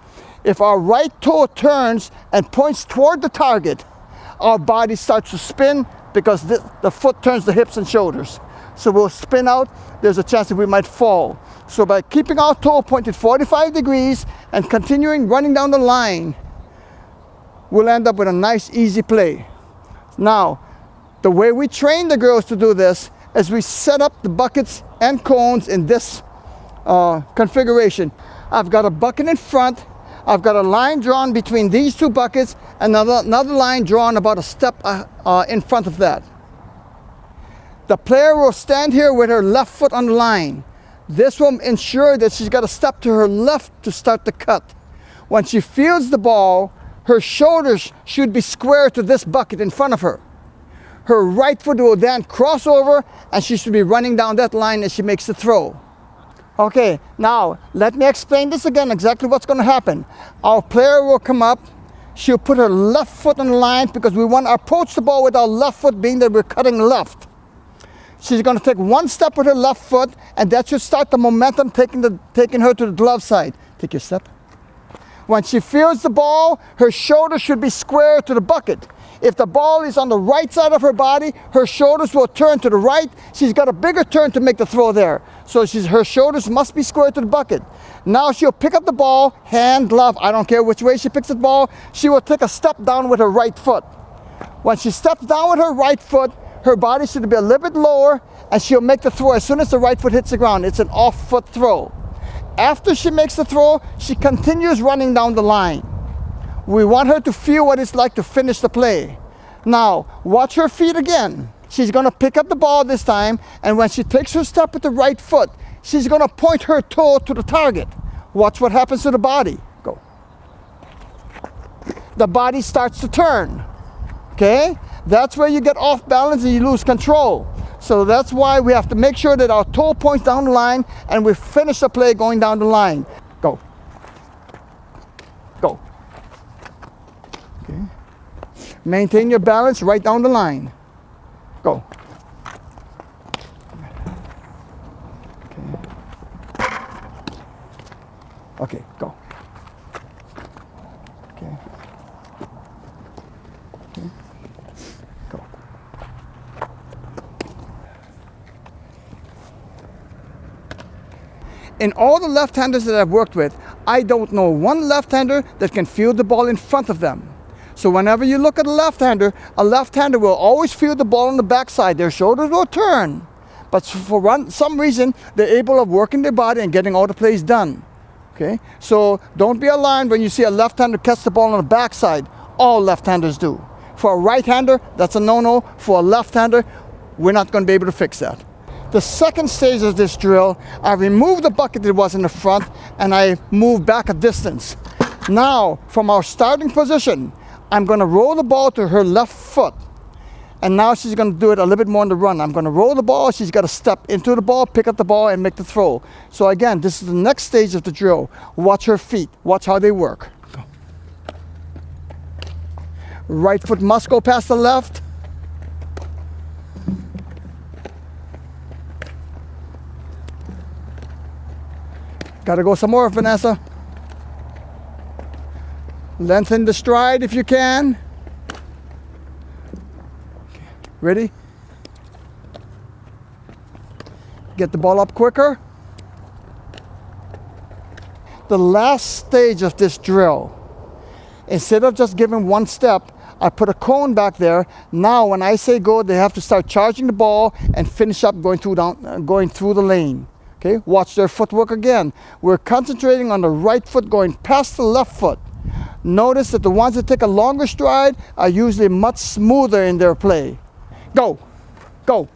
If our right toe turns and points toward the target, our body starts to spin because the foot turns the hips and shoulders. So we'll spin out. There's a chance that we might fall. So by keeping our toe pointed 45 degrees and continuing running down the line, we'll end up with a nice, easy play. Now, the way we train the girls to do this is we set up the buckets and cones in this configuration. I've got a bucket in front. I've got a line drawn between these two buckets and another line drawn about a step in front of that. The player will stand here with her left foot on the line. This will ensure that she's got a step to her left to start the cut. When she fields the ball, her shoulders should be square to this bucket in front of her. Her right foot will then cross over and she should be running down that line as she makes the throw. Okay, now let me explain this again, exactly what's going to happen. Our player will come up, she'll put her left foot on the line because we want to approach the ball with our left foot, being that we're cutting left. She's going to take one step with her left foot, and that should start the momentum taking her to the glove side. Take your step. When she fields the ball, her shoulders should be square to the bucket. If the ball is on the right side of her body, her shoulders will turn to the right. She's got a bigger turn to make the throw there. So her shoulders must be square to the bucket. Now she'll pick up the ball, hand, glove, I don't care which way she picks the ball. She will take a step down with her right foot. When she steps down with her right foot, her body should be a little bit lower, and she'll make the throw as soon as the right foot hits the ground. It's an off-foot throw. After she makes the throw, she continues running down the line. We want her to feel what it's like to finish the play. Now, watch her feet again. She's going to pick up the ball this time, and when she takes her step with the right foot, she's going to point her toe to the target. Watch what happens to the body. Go. The body starts to turn. Okay? That's where you get off balance and you lose control. So that's why we have to make sure that our toe points down the line and we finish the play going down the line. Go. Go. Okay. Maintain your balance right down the line. Go. Okay, go. Okay. Okay. Go. In all the left-handers that I've worked with, I don't know one left-hander that can field the ball in front of them. So whenever you look at a left-hander will always field the ball on the backside. Their shoulders will turn. But for some reason, they're able of working their body and getting all the plays done. Okay? So don't be alarmed when you see a left-hander catch the ball on the backside. All left-handers do. For a right-hander, that's a no-no. For a left-hander, we're not going to be able to fix that. The second stage of this drill, I remove the bucket that was in the front and I move back a distance. Now, from our starting position, I'm going to roll the ball to her left foot. And now she's going to do it a little bit more on the run. I'm going to roll the ball. She's got to step into the ball, pick up the ball, and make the throw. So again, this is the next stage of the drill. Watch her feet. Watch how they work. Go. Right foot must go past the left. Got to go some more, Vanessa. Lengthen the stride if you can. Okay. Ready? Get the ball up quicker. The last stage of this drill, instead of just giving one step, I put a cone back there. Now when I say go, they have to start charging the ball and finish up going through the lane. Okay, watch their footwork again. We're concentrating on the right foot going past the left foot. Notice that the ones that take a longer stride are usually much smoother in their play. Go. Go.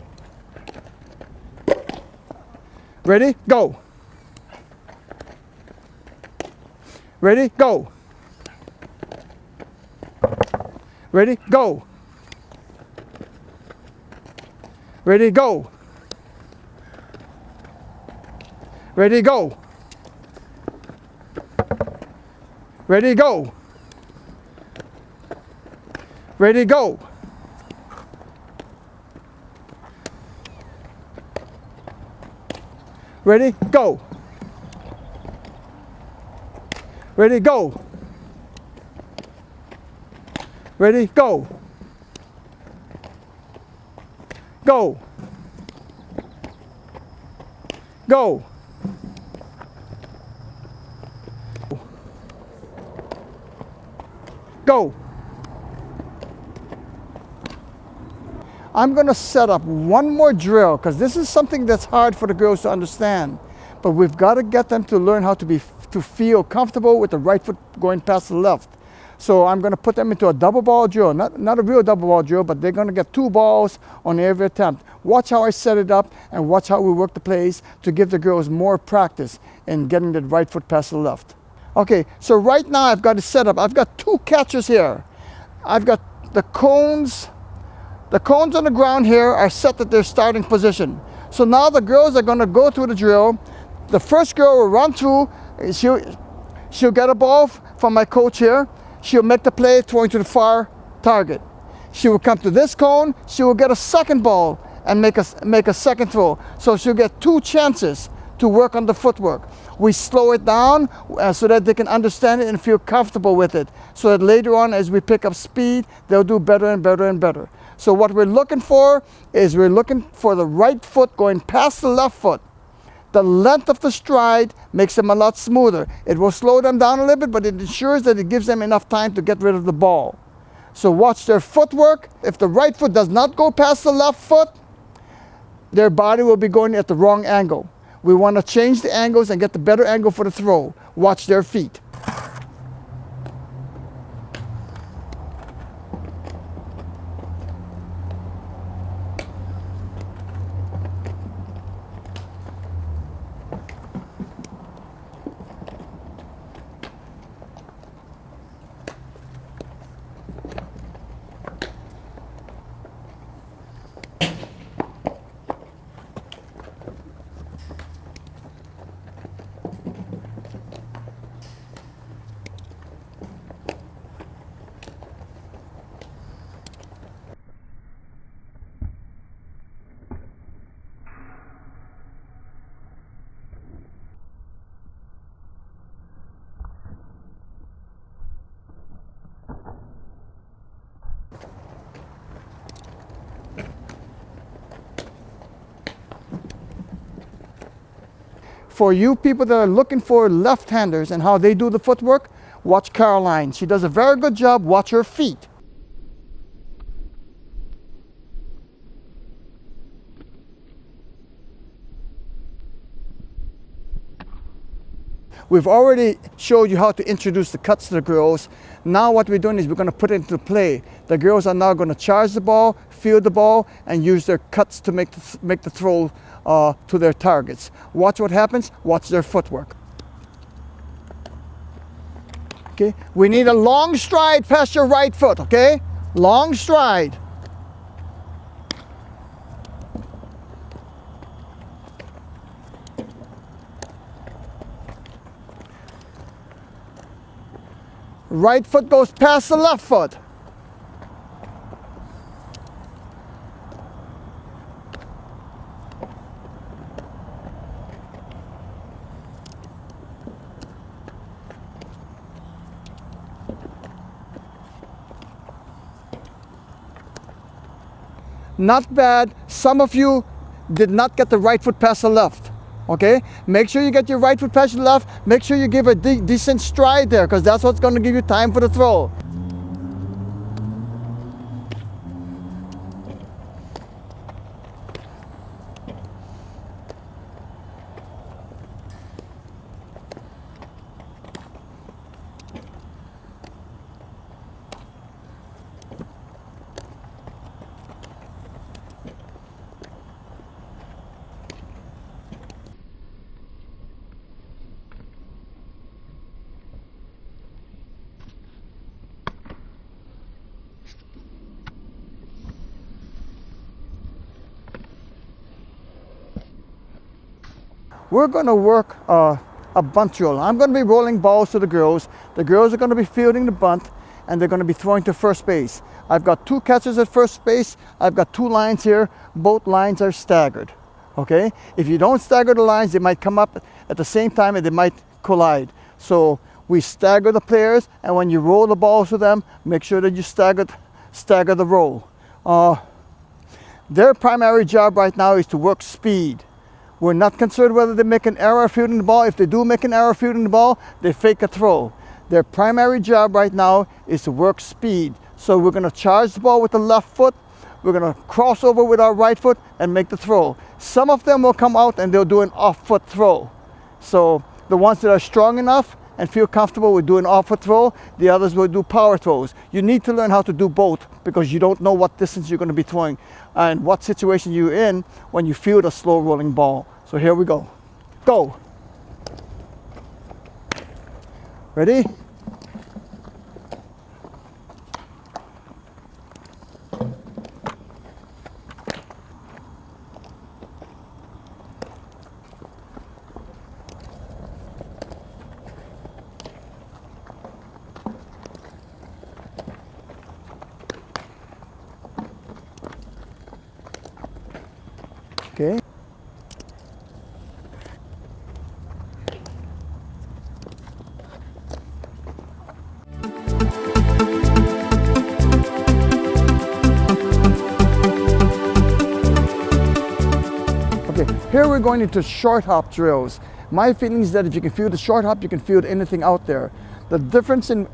Ready? Go. Ready? Go. Ready? Go. Ready? Go. Ready, go. Ready, go. Ready, go. Ready, go. Ready, go. Ready, go. Go. Go. Go. I'm going to set up one more drill because this is something that's hard for the girls to understand. But we've got to get them to learn how to to feel comfortable with the right foot going past the left. So I'm going to put them into a double ball drill, not a real double ball drill, but they're going to get 2 balls on every attempt. Watch how I set it up and watch how we work the plays to give the girls more practice in getting the right foot past the left. Okay, so right now I've got it set up. I've got 2 catchers here. I've got the cones. The cones on the ground here are set at their starting position. So now the girls are going to go through the drill. The first girl will run through. She'll get a ball from my coach here. She'll make the play throwing to the far target. She will come to this cone. She will get a second ball and make a second throw. So she'll get 2 chances to work on the footwork. We slow it down so that they can understand it and feel comfortable with it. So that later on, as we pick up speed, they'll do better and better and better. So what we're looking for is we're looking for the right foot going past the left foot. The length of the stride makes them a lot smoother. It will slow them down a little bit, but it ensures that it gives them enough time to get rid of the ball. So watch their footwork. If the right foot does not go past the left foot, their body will be going at the wrong angle. We want to change the angles and get the better angle for the throw. Watch their feet. For you people that are looking for left-handers and how they do the footwork, watch Caroline. She does a very good job. Watch her feet. We've already showed you how to introduce the cuts to the girls. Now what we're doing is we're going to put it into play. The girls are now going to charge the ball, field the ball, and use their cuts to make the throw to their targets. Watch what happens. Watch their footwork. Okay, we need a long stride past your right foot, okay? Long stride. Right foot goes past the left foot. Not bad. Some of you did not get the right foot past the left. Okay? Make sure you get your right foot past the left. Make sure you give a decent stride there, because that's what's going to give you time for the throw. We're going to work a bunt drill. I'm going to be rolling balls to the girls. The girls are going to be fielding the bunt, and they're going to be throwing to first base. I've got 2 catchers at first base. I've got 2 lines here. Both lines are staggered. Okay? If you don't stagger the lines, they might come up at the same time and they might collide. So we stagger the players, and when you roll the balls to them, make sure that you stagger the roll. Their primary job right now is to work speed. We're not concerned whether they make an error fielding the ball. If they do make an error fielding the ball, they fake a throw. Their primary job right now is to work speed. So we're going to charge the ball with the left foot. We're going to cross over with our right foot and make the throw. Some of them will come out and they'll do an off-foot throw. So The ones that are strong enough and feel comfortable with doing off-foot throw, the others will do power throws. You need to learn how to do both because you don't know what distance you're going to be throwing and what situation you're in when you field a slow rolling ball. So here we go. Go. Ready? Okay. Okay, here we're going into short hop drills. My feeling is that if you can field the short hop, you can field anything out there. The difference in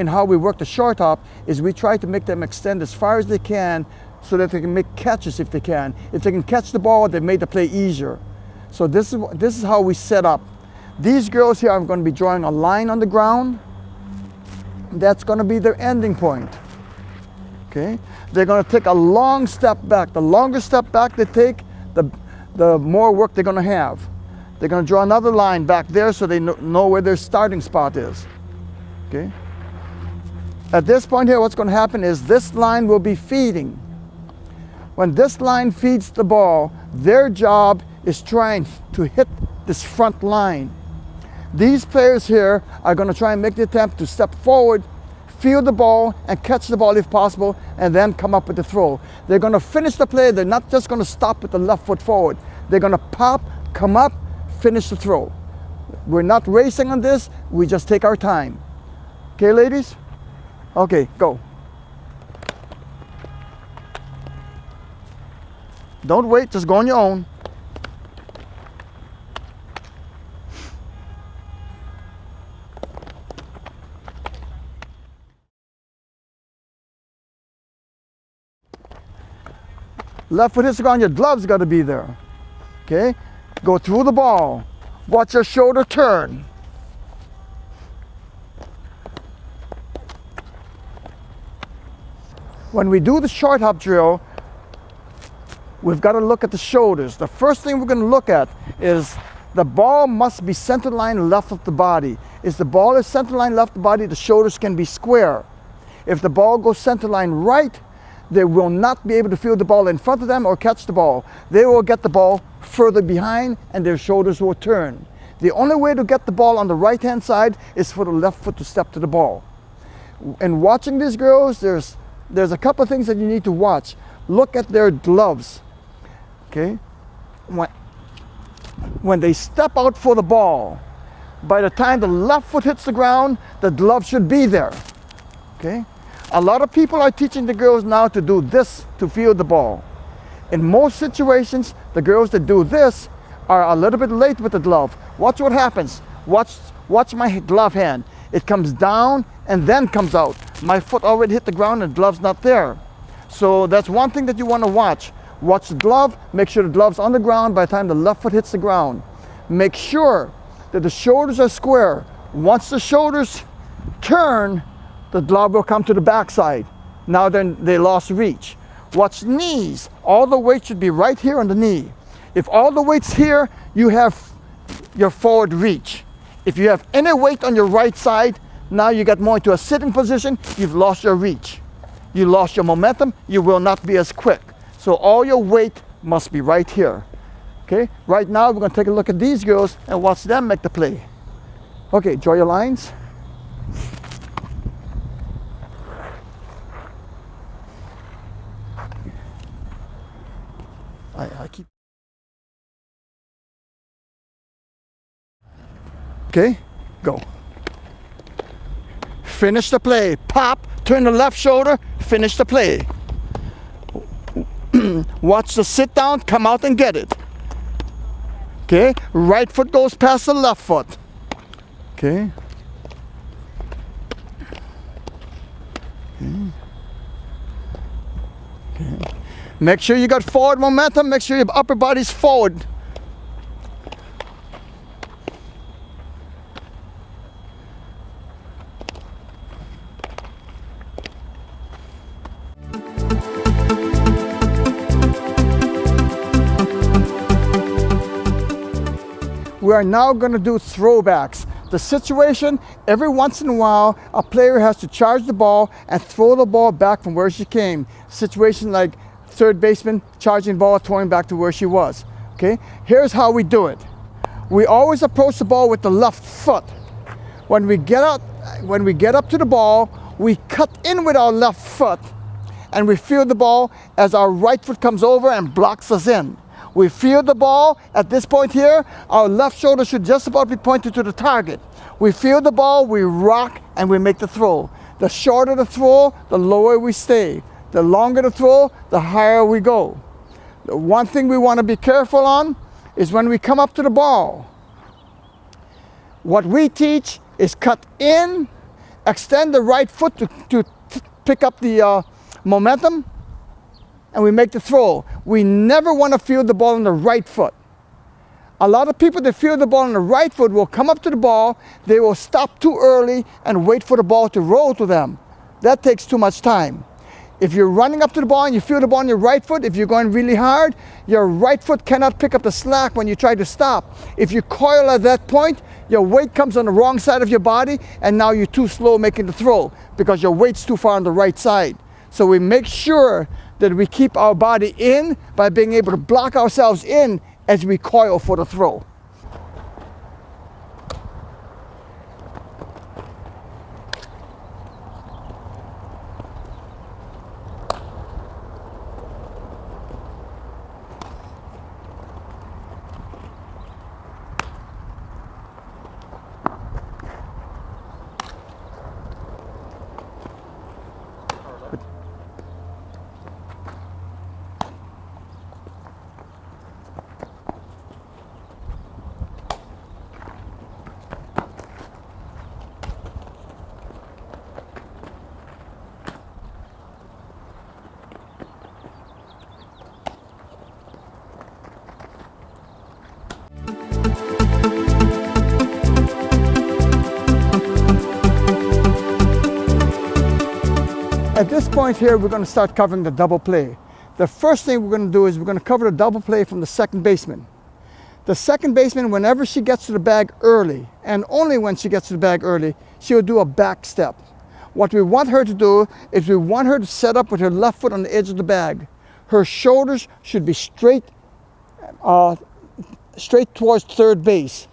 how we work the short hop is we try to make them extend as far as they can so that they can make catches if they can. If they can catch the ball, they've made the play easier. So this is how we set up. These girls here, I'm going to be drawing a line on the ground. That's going to be their ending point. Okay? They're going to take a long step back. The longer step back they take, the more work they're going to have. They're going to draw another line back there so they know where their starting spot is. Okay? At this point here, what's going to happen is this line will be feeding. When this line feeds the ball, their job is trying to hit this front line. These players here are going to try and make the attempt to step forward, field the ball, and catch the ball if possible, and then come up with the throw. They're going to finish the play. They're not just going to stop with the left foot forward. They're going to pop, come up, finish the throw. We're not racing on this. We just take our time. Okay, ladies? Okay, go. Don't wait, just go on your own. Left foot hits the ground, your gloves got to be there. Okay? Go through the ball. Watch your shoulder turn. When we do the short hop drill, we've got to look at the shoulders. The first thing we're going to look at is the ball must be center line left of the body. If the ball is center line left of the body, the shoulders can be square. If the ball goes center line right, they will not be able to field the ball in front of them or catch the ball. They will get the ball further behind and their shoulders will turn. The only way to get the ball on the right hand side is for the left foot to step to the ball. And watching these girls, there's a couple of things that you need to watch. Look at their gloves. Okay? When they step out for the ball, by the time the left foot hits the ground, the glove should be there. Okay? A lot of people are teaching the girls now to do this to field the ball. In most situations, the girls that do this are a little bit late with the glove. Watch what happens. Watch my glove hand. It comes down and then comes out. My foot already hit the ground and the glove's not there. So that's one thing that you want to watch. Watch the glove, make sure the glove's on the ground by the time the left foot hits the ground. Make sure that the shoulders are square. Once the shoulders turn, the glove will come to the backside. Now then they lost reach. Watch knees. All the weight should be right here on the knee. If all the weight's here, you have your forward reach. If you have any weight on your right side, now you get more into a sitting position, you've lost your reach. You lost your momentum, you will not be as quick. So all your weight must be right here. Okay, right now we're going to take a look at these girls and watch them make the play. Okay, draw your lines. I keep. Okay, go. Finish the play. Pop, turn the left shoulder, finish the play. Watch the sit down, come out and get it. Okay, right foot goes past the left foot. Okay. Okay. Make sure you got forward momentum, make sure your upper body's forward. We are now going to do throwbacks. The situation, every once in a while, a player has to charge the ball and throw the ball back from where she came. Situation like third baseman charging ball, throwing back to where she was. Okay, here's how we do it. We always approach the ball with the left foot. When we get up to the ball, we cut in with our left foot and we field the ball as our right foot comes over and blocks us in. We field the ball at this point here, our left shoulder should just about be pointed to the target. We field the ball, we rock, and we make the throw. The shorter the throw, the lower we stay. The longer the throw, the higher we go. The one thing we want to be careful on is when we come up to the ball. What we teach is cut in, extend the right foot to pick up the momentum, and we make the throw. We never want to field the ball on the right foot. A lot of people that field the ball on the right foot will come up to the ball, they will stop too early and wait for the ball to roll to them. That takes too much time. If you're running up to the ball and you field the ball on your right foot, if you're going really hard, your right foot cannot pick up the slack when you try to stop. If you coil at that point, your weight comes on the wrong side of your body and now you're too slow making the throw because your weight's too far on the right side. So we make sure that we keep our body in by being able to block ourselves in as we coil for the throw. At this point here, we're going to start covering the double play. The first thing we're going to do is we're going to cover the double play from the second baseman. The second baseman, whenever she gets to the bag early, and only when she gets to the bag early, she'll do a back step. What we want her to do is we want her to set up with her left foot on the edge of the bag. Her shoulders should be straight towards third base.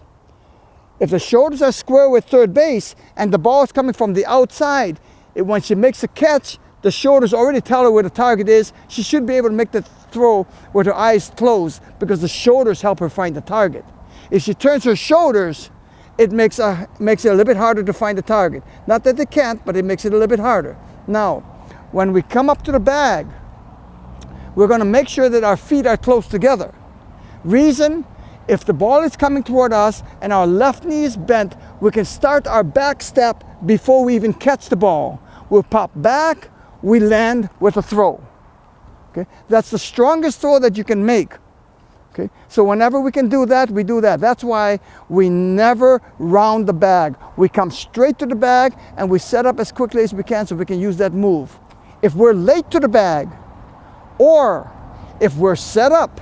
If the shoulders are square with third base and the ball is coming from the outside, when she makes a catch, the shoulders already tell her where the target is. She should be able to make the throw with her eyes closed because the shoulders help her find the target. If she turns her shoulders, it makes it a little bit harder to find the target. Not that they can't, but it makes it a little bit harder. Now, when we come up to the bag, we're going to make sure that our feet are close together. Reason, if the ball is coming toward us and our left knee is bent, we can start our back step before we even catch the ball. We'll pop back, we land with a throw. Okay? That's the strongest throw that you can make. Okay? So whenever we can do that, we do that. That's why we never round the bag. We come straight to the bag and we set up as quickly as we can so we can use that move. If we're late to the bag, or if we're set up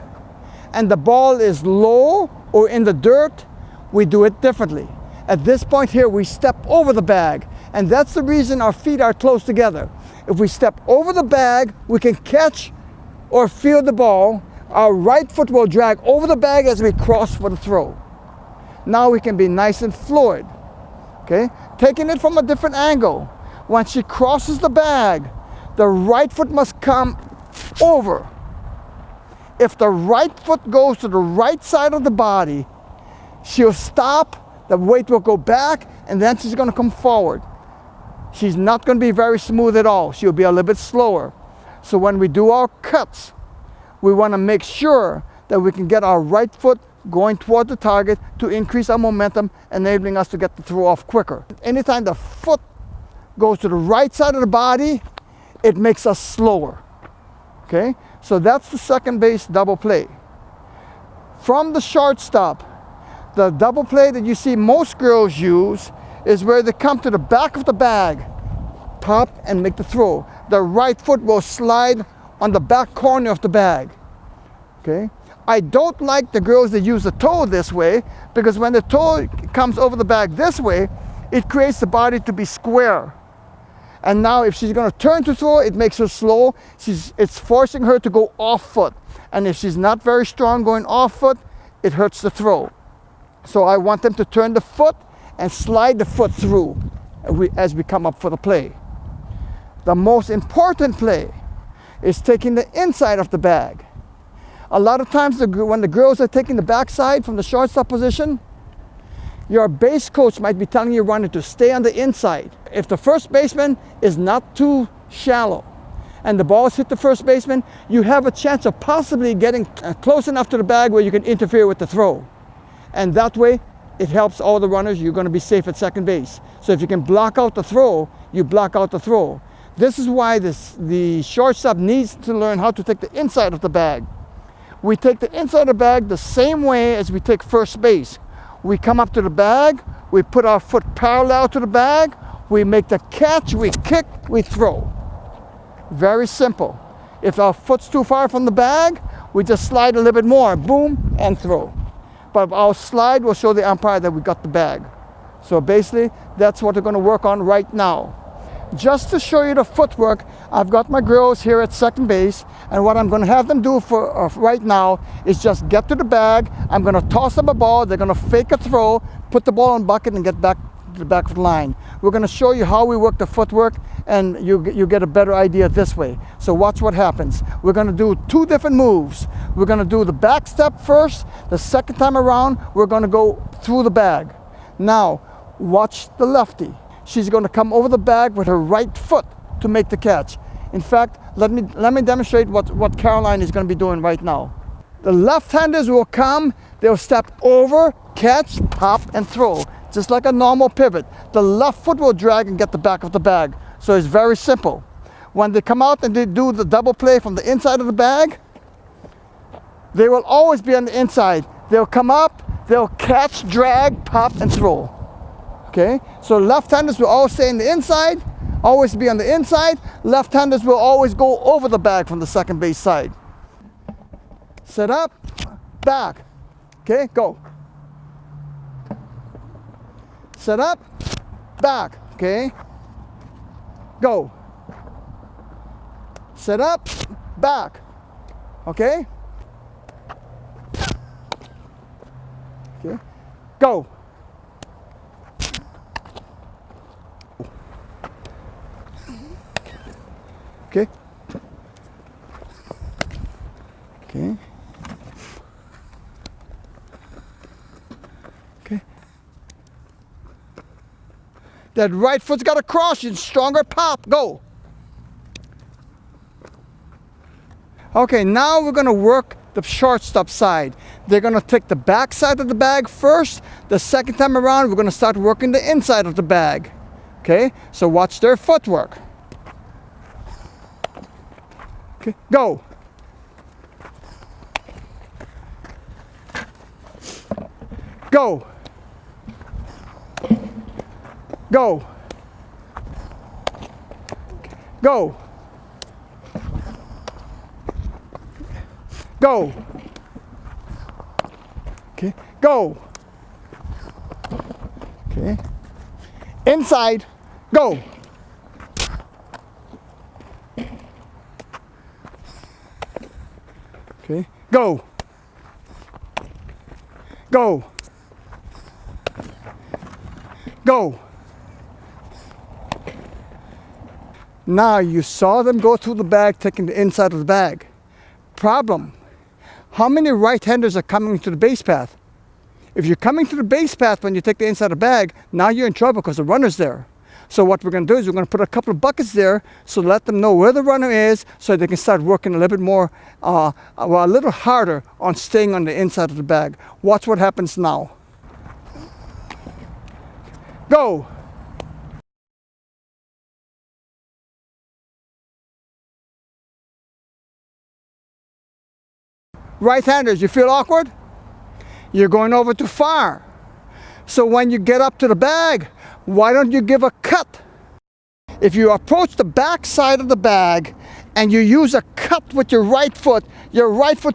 and the ball is low or in the dirt, we do it differently. At this point here, we step over the bag, and that's the reason our feet are close together. If we step over the bag, we can catch or field the ball. Our right foot will drag over the bag as we cross for the throw. Now we can be nice and fluid. Okay? Taking it from a different angle. When she crosses the bag, the right foot must come over. If the right foot goes to the right side of the body, she'll stop, the weight will go back, and then she's going to come forward. She's not going to be very smooth at all. She'll be a little bit slower. So when we do our cuts, we want to make sure that we can get our right foot going toward the target to increase our momentum, enabling us to get the throw off quicker. Anytime the foot goes to the right side of the body, it makes us slower. Okay? So that's the second base double play. From the shortstop, the double play that you see most girls use is where they come to the back of the bag, pop, and make the throw. The right foot will slide on the back corner of the bag. Okay? I don't like the girls that use the toe this way, because when the toe comes over the bag this way, it creates the body to be square. And now if she's going to turn to throw, it makes her slow. It's forcing her to go off foot. And if she's not very strong going off foot, it hurts the throw. So I want them to turn the foot and slide the foot through as we come up for the play. The most important play is taking the inside of the bag. A lot of times when the girls are taking the backside from the shortstop position, your base coach might be telling your runner to stay on the inside. If the first baseman is not too shallow and the balls hit the first baseman, you have a chance of possibly getting close enough to the bag where you can interfere with the throw. And that way, it helps all the runners. You're going to be safe at second base. So if you can block out the throw, you block out the throw. This is why the shortstop needs to learn how to take the inside of the bag. We take the inside of the bag the same way as we take first base. We come up to the bag, we put our foot parallel to the bag, we make the catch, we kick, we throw. Very simple. If our foot's too far from the bag, we just slide a little bit more, boom, and throw. But our slide will show the umpire that we got the bag. So basically, that's what we're going to work on right now. Just to show you the footwork, I've got my girls here at second base, and what I'm going to have them do for right now is just get to the bag. I'm going to toss them a ball. They're going to fake a throw, put the ball in the bucket, and get back to the back of the line. We're going to show you how we work the footwork, and you get a better idea this way. So watch what happens. We're going to do two different moves. We're going to do the back step first. The second time around, we're going to go through the bag. Now, watch the lefty. She's going to come over the bag with her right foot to make the catch. In fact, let me demonstrate what Caroline is going to be doing right now. The left-handers will come, they'll step over, catch, pop, and throw. Just like a normal pivot. The left foot will drag and get the back of the bag. So it's very simple. When they come out and they do the double play from the inside of the bag, they will always be on the inside. They'll come up, they'll catch, drag, pop, and throw. Okay, so left-handers will always stay on the inside, always be on the inside. Left-handers will always go over the bag from the second base side. Set up, back. Okay, go. Set up, back. Okay, go. Set up, back. Okay. Okay, go. Okay. Okay. Okay. That right foot's got to cross you. Stronger pop. Go. Okay, now we're going to work the shortstop side. They're going to take the back side of the bag first. The second time around, we're going to start working the inside of the bag. Okay, so watch their footwork. Okay, go. Go. Go. Go. Go. Okay, go. Okay. Inside, go. Okay, go. Go. Go. Now you saw them go through the bag, taking the inside of the bag. Problem. How many right-handers are coming to the base path? If you're coming to the base path when you take the inside of the bag, now you're in trouble because the runner's there. So what we're going to do is we're going to put a couple of buckets there so let them know where the runner is so they can start working a little bit more, a little harder on staying on the inside of the bag. Watch what happens now. Go. Right-handers, you feel awkward? You're going over too far. So when you get up to the bag, why don't you give a cut? If you approach the back side of the bag and you use a cut with your right foot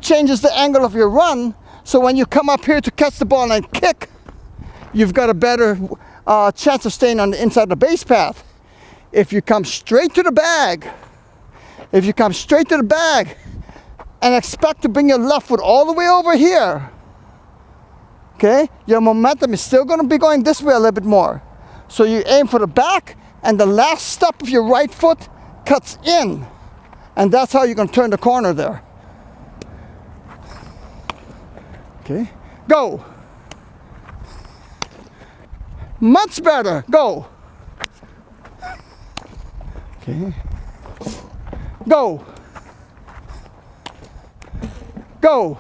changes the angle of your run. So when you come up here to catch the ball and kick, you've got a better chance of staying on the inside of the base path. If you come straight to the bag, and expect to bring your left foot all the way over here, okay, your momentum is still going to be going this way a little bit more. So you aim for the back, and the last step of your right foot cuts in, and that's how you're going to turn the corner there. Okay, go. Much better, go. Okay, go. Go.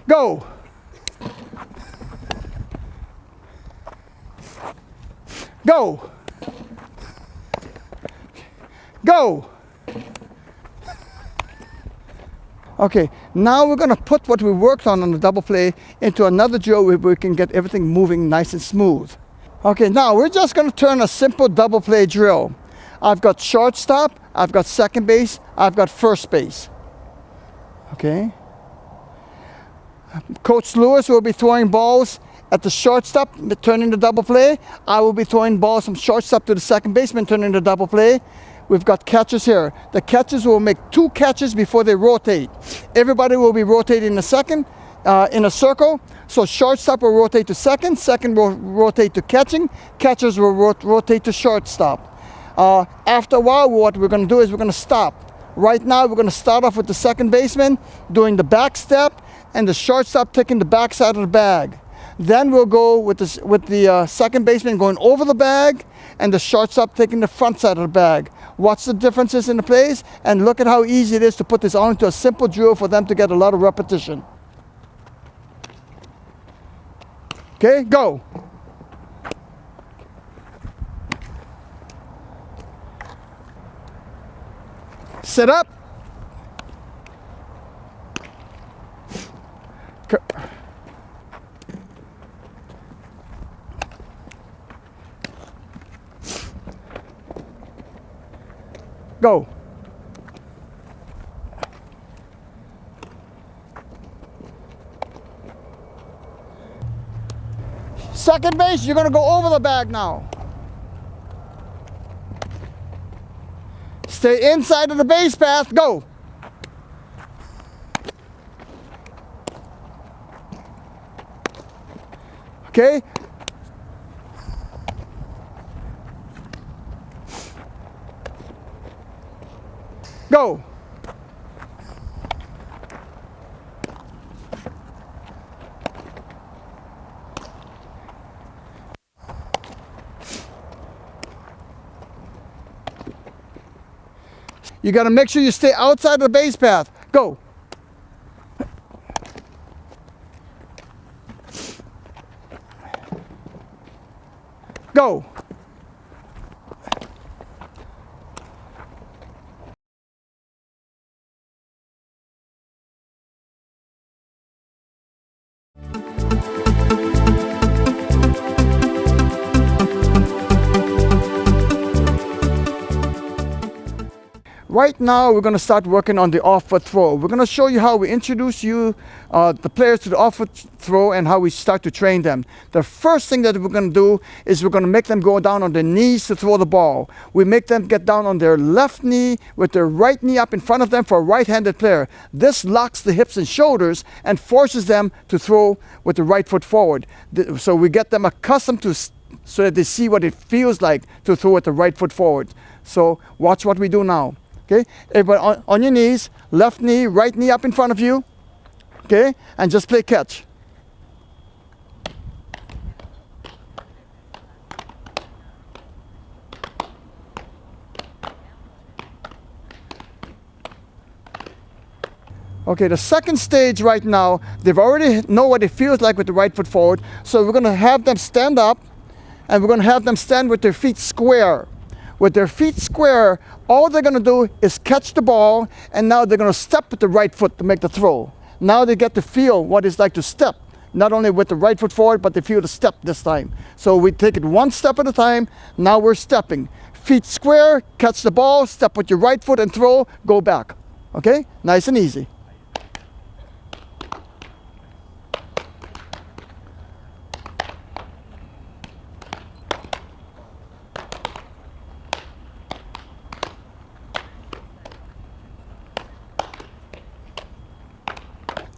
Go. Go. Go. Okay, now we're going to put what we worked on the double play into another drill where we can get everything moving nice and smooth. Okay, now we're just going to turn a simple double play drill. I've got shortstop, I've got second base, I've got first base. Okay. Coach Lewis will be throwing balls at the shortstop, turning the double play. I will be throwing balls from shortstop to the second baseman, turning the double play. We've got catchers here. The catchers will make 2 catches before they rotate. Everybody will be rotating in a second, in a circle. So shortstop will rotate to second, second will rotate to catching, catchers will rotate to shortstop. After a while, what we're going to do is we're going to stop. Right now, we're going to start off with the second baseman doing the back step and the shortstop taking the back side of the bag. Then we'll go with the second baseman going over the bag and the shortstop taking the front side of the bag. Watch the differences in the plays and look at how easy it is to put this all into a simple drill for them to get a lot of repetition. Okay, go. Sit up. Go. Second base, you're going to go over the bag now. Stay inside of the base path. Go. Okay. Go. You got to make sure you stay outside of the base path. Go. Go. Right now, we're going to start working on the off-foot throw. We're going to show you how we introduce the players to the off-foot throw and how we start to train them. The first thing that we're going to do is we're going to make them go down on their knees to throw the ball. We make them get down on their left knee with their right knee up in front of them for a right-handed player. This locks the hips and shoulders and forces them to throw with the right foot forward. So we get them accustomed to so that they see what it feels like to throw with the right foot forward. So watch what we do now. Okay, everybody on your knees, left knee, right knee up in front of you. Okay, and just play catch. Okay, the second stage right now, they've already know what it feels like with the right foot forward. So we're going to have them stand up, and we're going to have them stand with their feet square. With their feet square, all they're going to do is catch the ball, and now they're going to step with the right foot to make the throw. Now they get to feel what it's like to step, not only with the right foot forward, but they feel the step this time. So we take it one step at a time. Now we're stepping. feet square, catch the ball, step with your right foot and throw, go back. Okay? Nice and easy.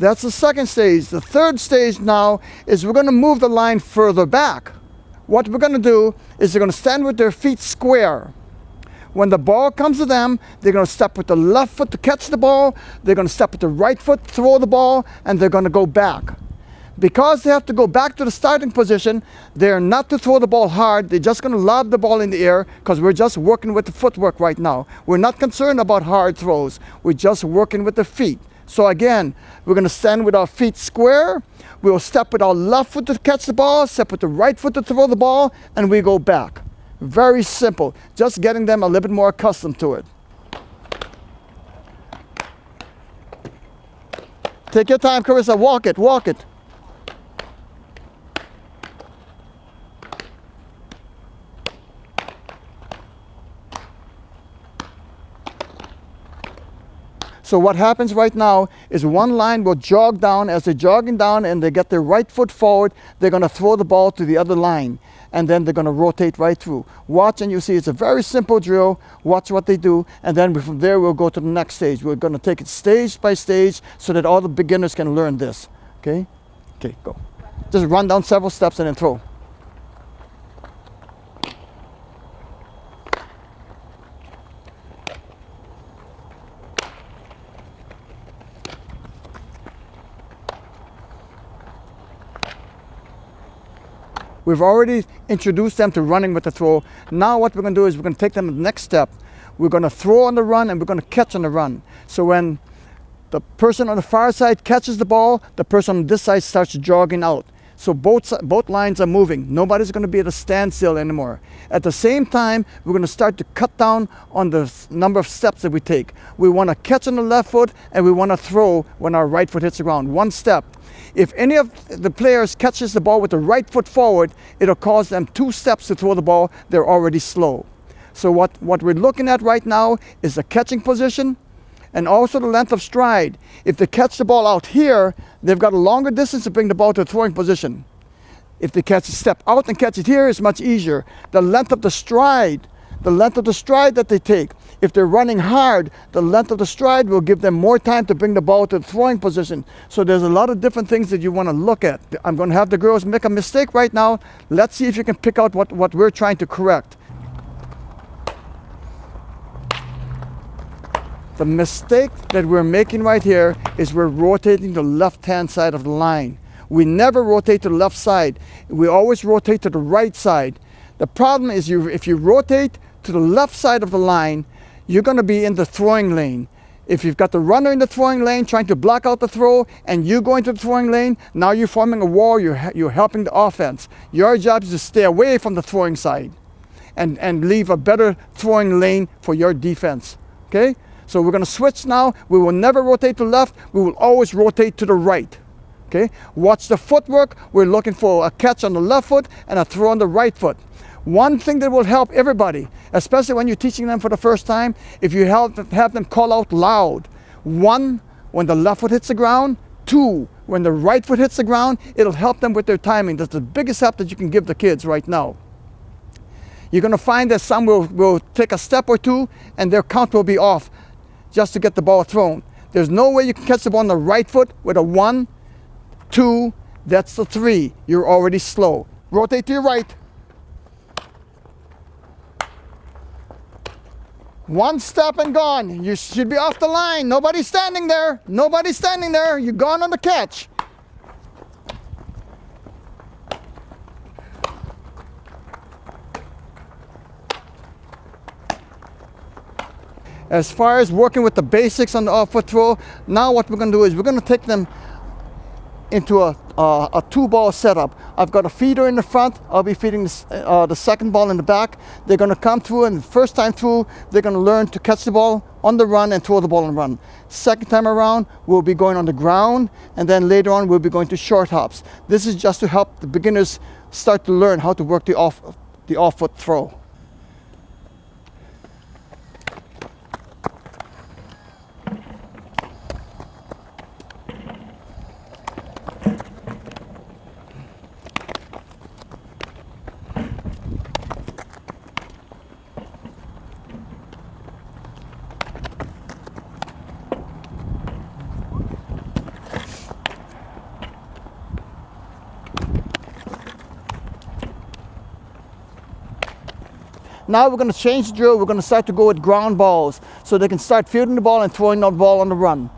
That's the second stage. The third stage now is we're going to move the line further back. What we're going to do is they're going to stand with their feet square. When the ball comes to them, they're going to step with the left foot to catch the ball, they're going to step with the right foot, throw the ball, and they're going to go back. Because they have to go back to the starting position, they're not to throw the ball hard, they're just going to lob the ball in the air because we're just working with the footwork right now. We're not concerned about hard throws, we're just working with the feet. So again, we're going to stand with our feet square, we'll step with our left foot to catch the ball, step with the right foot to throw the ball, and we go back. Very simple, just getting them a little bit more accustomed to it. Take your time, Carissa, walk it, walk it. So what happens right now is one line will jog down. As they're jogging down and they get their right foot forward, they're going to throw the ball to the other line. And then they're going to rotate right through. Watch and you see it's a very simple drill. Watch what they do. And then from there we'll go to the next stage. We're going to take it stage by stage so that all the beginners can learn this. Okay? Okay, go. Just run down several steps and then throw. We've already introduced them to running with the throw. Now what we're going to do is we're going to take them to the next step. We're going to throw on the run and we're going to catch on the run. So when the person on the far side catches the ball, the person on this side starts jogging out. So both lines are moving. Nobody's going to be at a standstill anymore. At the same time, we're going to start to cut down on the number of steps that we take. We want to catch on the left foot and we want to throw when our right foot hits the ground. One step. If any of the players catches the ball with the right foot forward, it'll cause them 2 steps to throw the ball. They're already slow. So what we're looking at right now is the catching position and also the length of stride. If they catch the ball out here, they've got a longer distance to bring the ball to the throwing position. If they step out and catch it here, it's much easier. The length of the stride that they take. If they're running hard, the length of the stride will give them more time to bring the ball to the throwing position. So there's a lot of different things that you want to look at. I'm going to have the girls make a mistake right now. Let's see if you can pick out what we're trying to correct. The mistake that we're making right here is we're rotating the left-hand side of the line. We never rotate to the left side. We always rotate to the right side. The problem is if you rotate to the left side of the line, you're going to be in the throwing lane. If you've got the runner in the throwing lane trying to block out the throw and you go into the throwing lane, now you're forming a wall, you're helping the offense. Your job is to stay away from the throwing side and leave a better throwing lane for your defense. Okay? So we're going to switch now. We will never rotate to the left. We will always rotate to the right. Okay? Watch the footwork. We're looking for a catch on the left foot and a throw on the right foot. One thing that will help everybody, especially when you're teaching them for the first time, if you have them call out loud. 1, when the left foot hits the ground. 2, when the right foot hits the ground. It'll help them with their timing. That's the biggest help that you can give the kids right now. You're going to find that some will take a step or 2 and their count will be off just to get the ball thrown. There's no way you can catch the ball on the right foot with a 1, 2, that's the 3. You're already slow. Rotate to your right. 1 step and gone. You should be off the line. Nobody's standing there. Nobody's standing there. You're gone on the catch. As far as working with the basics on the off-foot throw, now what we're going to do is we're going to take them into a 2-ball setup. I've got a feeder in the front. I'll be feeding the second ball in the back. They're going to come through, and the first time through, they're going to learn to catch the ball on the run and throw the ball and run. Second time around, we'll be going on the ground, and then later on, we'll be going to short hops. This is just to help the beginners start to learn how to work the off-foot throw. Now we're going to change the drill. We're going to start to go with ground balls so they can start fielding the ball and throwing the ball on the run.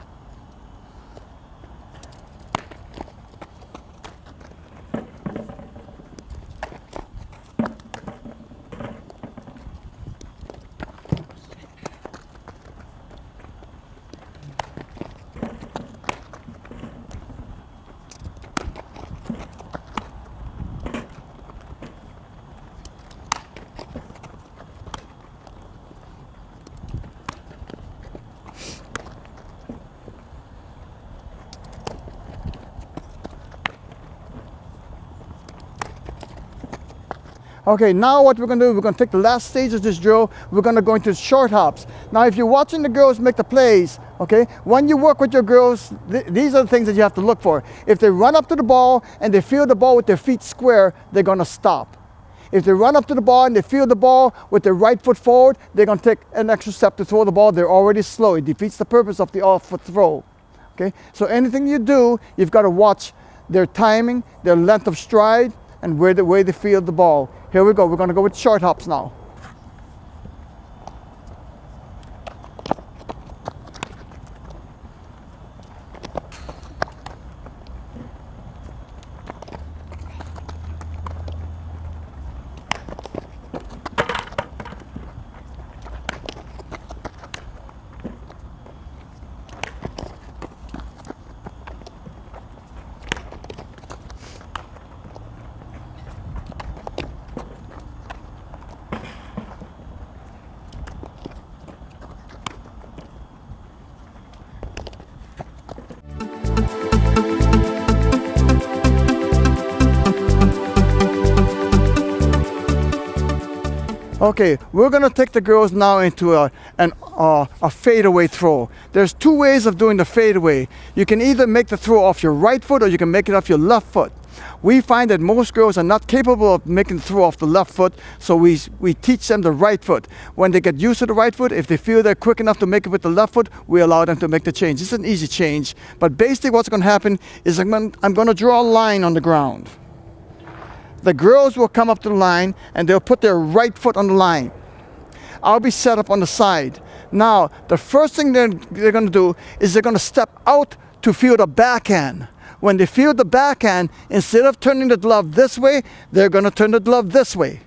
Okay, now what we're going to do, we're going to take the last stage of this drill. We're going to go into short hops. Now, if you're watching the girls make the plays, okay, when you work with your girls, these are the things that you have to look for. If they run up to the ball and they feel the ball with their feet square, they're going to stop. If they run up to the ball and they feel the ball with their right foot forward, they're going to take an extra step to throw the ball. They're already slow. It defeats the purpose of the off-foot throw. Okay, so anything you do, you've got to watch their timing, their length of stride, and where they feel the ball. Here we go. We're going to go with short hops now. Okay, we're going to take the girls now into a fadeaway throw. There's two ways of doing the fadeaway. You can either make the throw off your right foot or you can make it off your left foot. We find that most girls are not capable of making the throw off the left foot, so we teach them the right foot. When they get used to the right foot, if they feel they're quick enough to make it with the left foot, we allow them to make the change. It's an easy change, but basically what's going to happen is I'm going to draw a line on the ground. The girls will come up to the line and they'll put their right foot on the line. I'll be set up on the side. Now, the first thing they're going to do is they're going to step out to field a backhand. When they field the backhand, instead of turning the glove this way, they're going to turn the glove this way.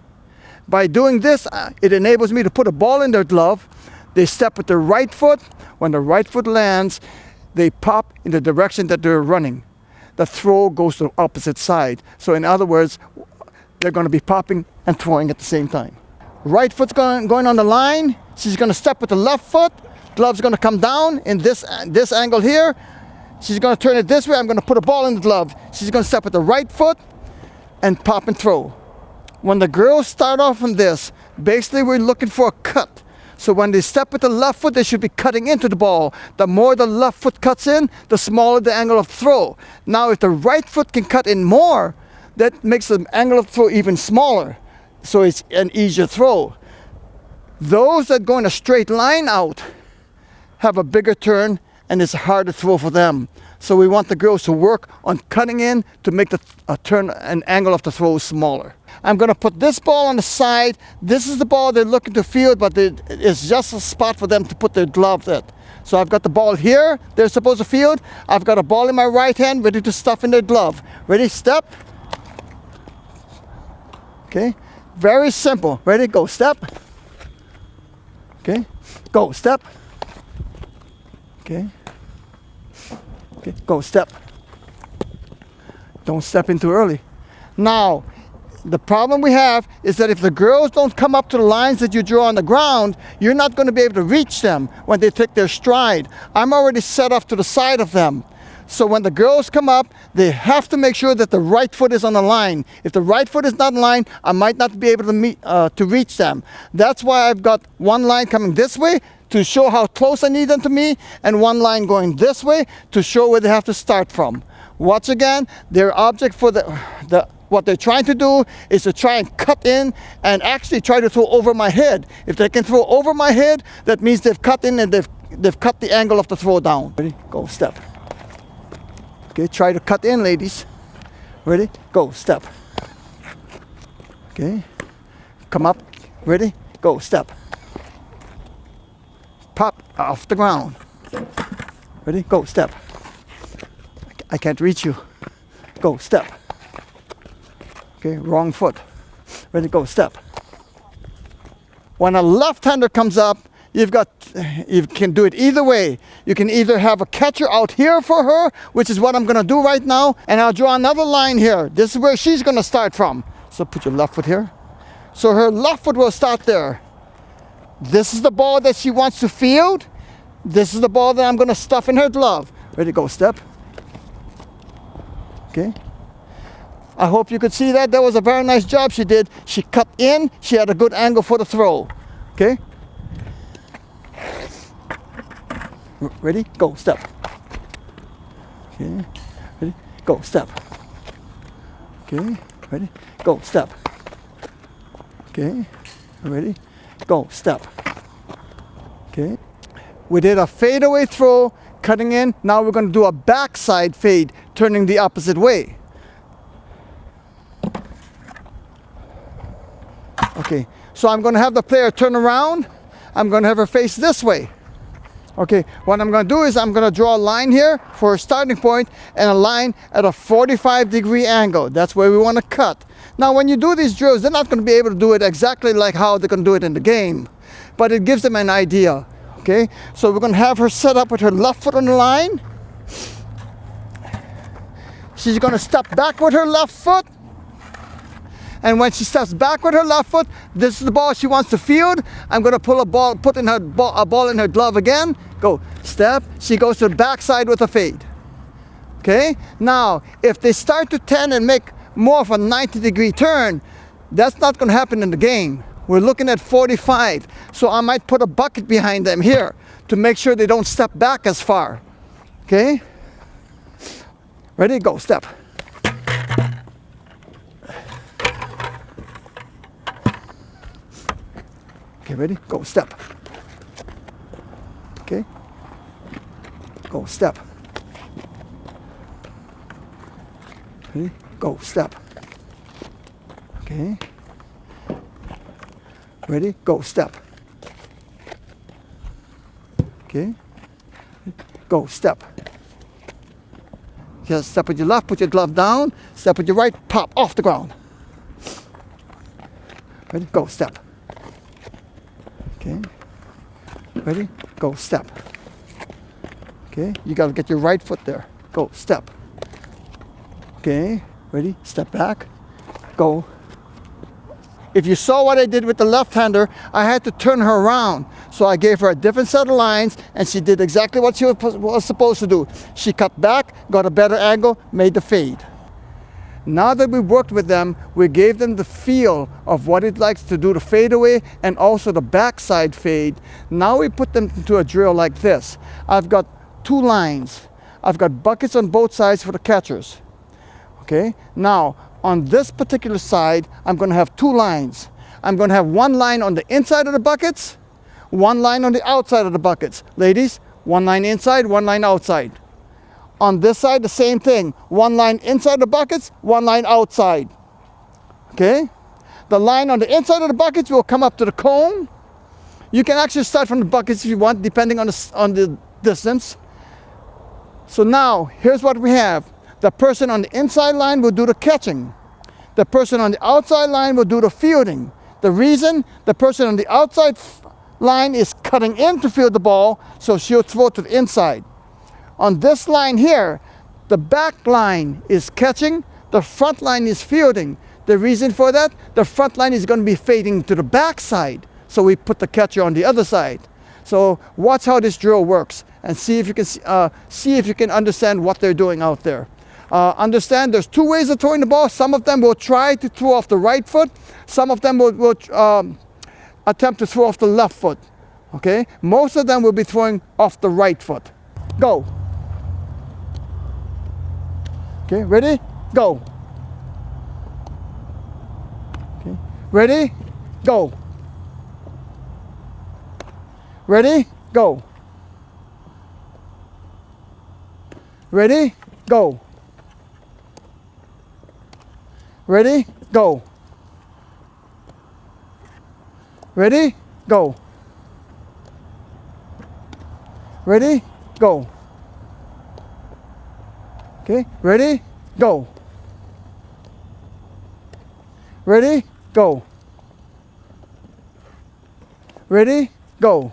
By doing this, it enables me to put a ball in their glove. They step with their right foot. When the right foot lands, they pop in the direction that they're running. The throw goes to the opposite side. So in other words, they're going to be popping and throwing at the same time. Right foot's going on the line. She's going to step with the left foot. Glove's going to come down in this angle here. She's going to turn it this way. I'm going to put a ball in the glove. She's going to step with the right foot and pop and throw. When the girls start off on this, basically we're looking for a cut. So when they step with the left foot, they should be cutting into the ball. The more the left foot cuts in, the smaller the angle of throw. Now, if the right foot can cut in more, that makes the angle of throw even smaller. So it's an easier throw. Those that go in a straight line out have a bigger turn and it's a harder throw for them. So we want the girls to work on cutting in to make the turn and angle of the throw smaller. I'm going to put this ball on the side. This is the ball they're looking to field, but it's just a spot for them to put their glove at. So I've got the ball here they're supposed to field. I've got a ball in my right hand ready to stuff in their glove. Ready? Step. Okay. Very simple. Ready? Go. Step. Okay. Go. Step. Okay. Okay. Go. Step. Don't step in too early. Now, the problem we have is that if the girls don't come up to the lines that you draw on the ground, you're not going to be able to reach them when they take their stride. I'm already set off to the side of them. So when the girls come up, they have to make sure that the right foot is on the line. If the right foot is not in line, I might not be able to reach them. That's why I've got one line coming this way to show how close I need them to me, and one line going this way to show where they have to start from. Once again, their object for what they're trying to do is to try and cut in and actually try to throw over my head. If they can throw over my head, that means they've cut in and they've cut the angle of the throw down. Ready? Go. Step. Okay, try to cut in, ladies. Ready? Go. Step. Okay. Come up. Ready? go, step. Pop, off the ground. Ready, go, step. I can't reach you. Go, step. Okay, wrong foot. Ready, go, step. When a left-hander comes up, you can do it either way. You can either have a catcher out here for her, which is what I'm gonna do right now, and I'll draw another line here. This is where she's gonna start from. So put your left foot here. So her left foot will start there. This is the ball that she wants to field. This is the ball that I'm gonna stuff in her glove. Ready, go, step. Okay. I hope you could see that. That was a very nice job she did. She cut in, she had a good angle for the throw. Okay. Ready, go, step. Okay. Ready, go, step. Okay. Ready, go, step. Okay. Ready, go, step. Okay. We did a fadeaway throw, cutting in. Now we're going to do a backside fade, turning the opposite way. Okay, so I'm going to have the player turn around. I'm going to have her face this way. Okay, what I'm going to do is I'm going to draw a line here for a starting point and a line at a 45-degree angle. That's where we want to cut. Now, when you do these drills, they're not going to be able to do it exactly like how they're going to do it in the game, but it gives them an idea. Okay, so we're going to have her set up with her left foot on the line. She's going to step back with her left foot. And when she steps back with her left foot, this is the ball she wants to field. I'm going to pull a ball, put in her a ball in her glove again. Go, step. She goes to the backside with a fade. Okay? Now, if they start to tend and make more of a 90-degree turn, that's not going to happen in the game. We're looking at 45. So I might put a bucket behind them here to make sure they don't step back as far. Okay? Ready? Go, step. Okay, ready? Go, step. Okay. Go, step. Ready? Go, step. Okay. Ready? Go, step. Okay. Go, step. Just step with your left, put your glove down. Step with your right, pop off the ground. Ready? Go, step. Okay. Ready? Go, step. Okay. You got to get your right foot there. Go, step. Okay. Ready? Step back. Go. If you saw what I did with the left-hander, I had to turn her around. So I gave her a different set of lines, and she did exactly what she was supposed to do. She cut back, got a better angle, made the fade. Now that we worked with them, we gave them the feel of what it likes to do the fadeaway and also the backside fade. Now we put them into a drill like this. I've got two lines. I've got buckets on both sides for the catchers. Okay, now on this particular side, I'm going to have two lines. I'm going to have one line on the inside of the buckets, one line on the outside of the buckets. Ladies, one line inside, one line outside. On this side, the same thing. One line inside the buckets, one line outside. Okay? The line on the inside of the buckets will come up to the cone. You can actually start from the buckets if you want, depending on the distance. So now, here's what we have. The person on the inside line will do the catching. The person on the outside line will do the fielding. The reason the person on the outside line is cutting in to field the ball, so she'll throw to the inside. On this line here, the back line is catching, the front line is fielding. The reason for that, the front line is going to be fading to the back side, so we put the catcher on the other side. So watch how this drill works and see if you can understand what they're doing out there. Understand there's two ways of throwing the ball. Some of them will try to throw off the right foot. Some of them will attempt to throw off the left foot. Okay? Most of them will be throwing off the right foot. Go. Okay, ready? Go. Okay. Ready? Go. Ready? Go. Ready? Go. Ready? Go. Ready? Go. Ready? Go. Okay, ready? Go. Ready? Go. Ready? Go.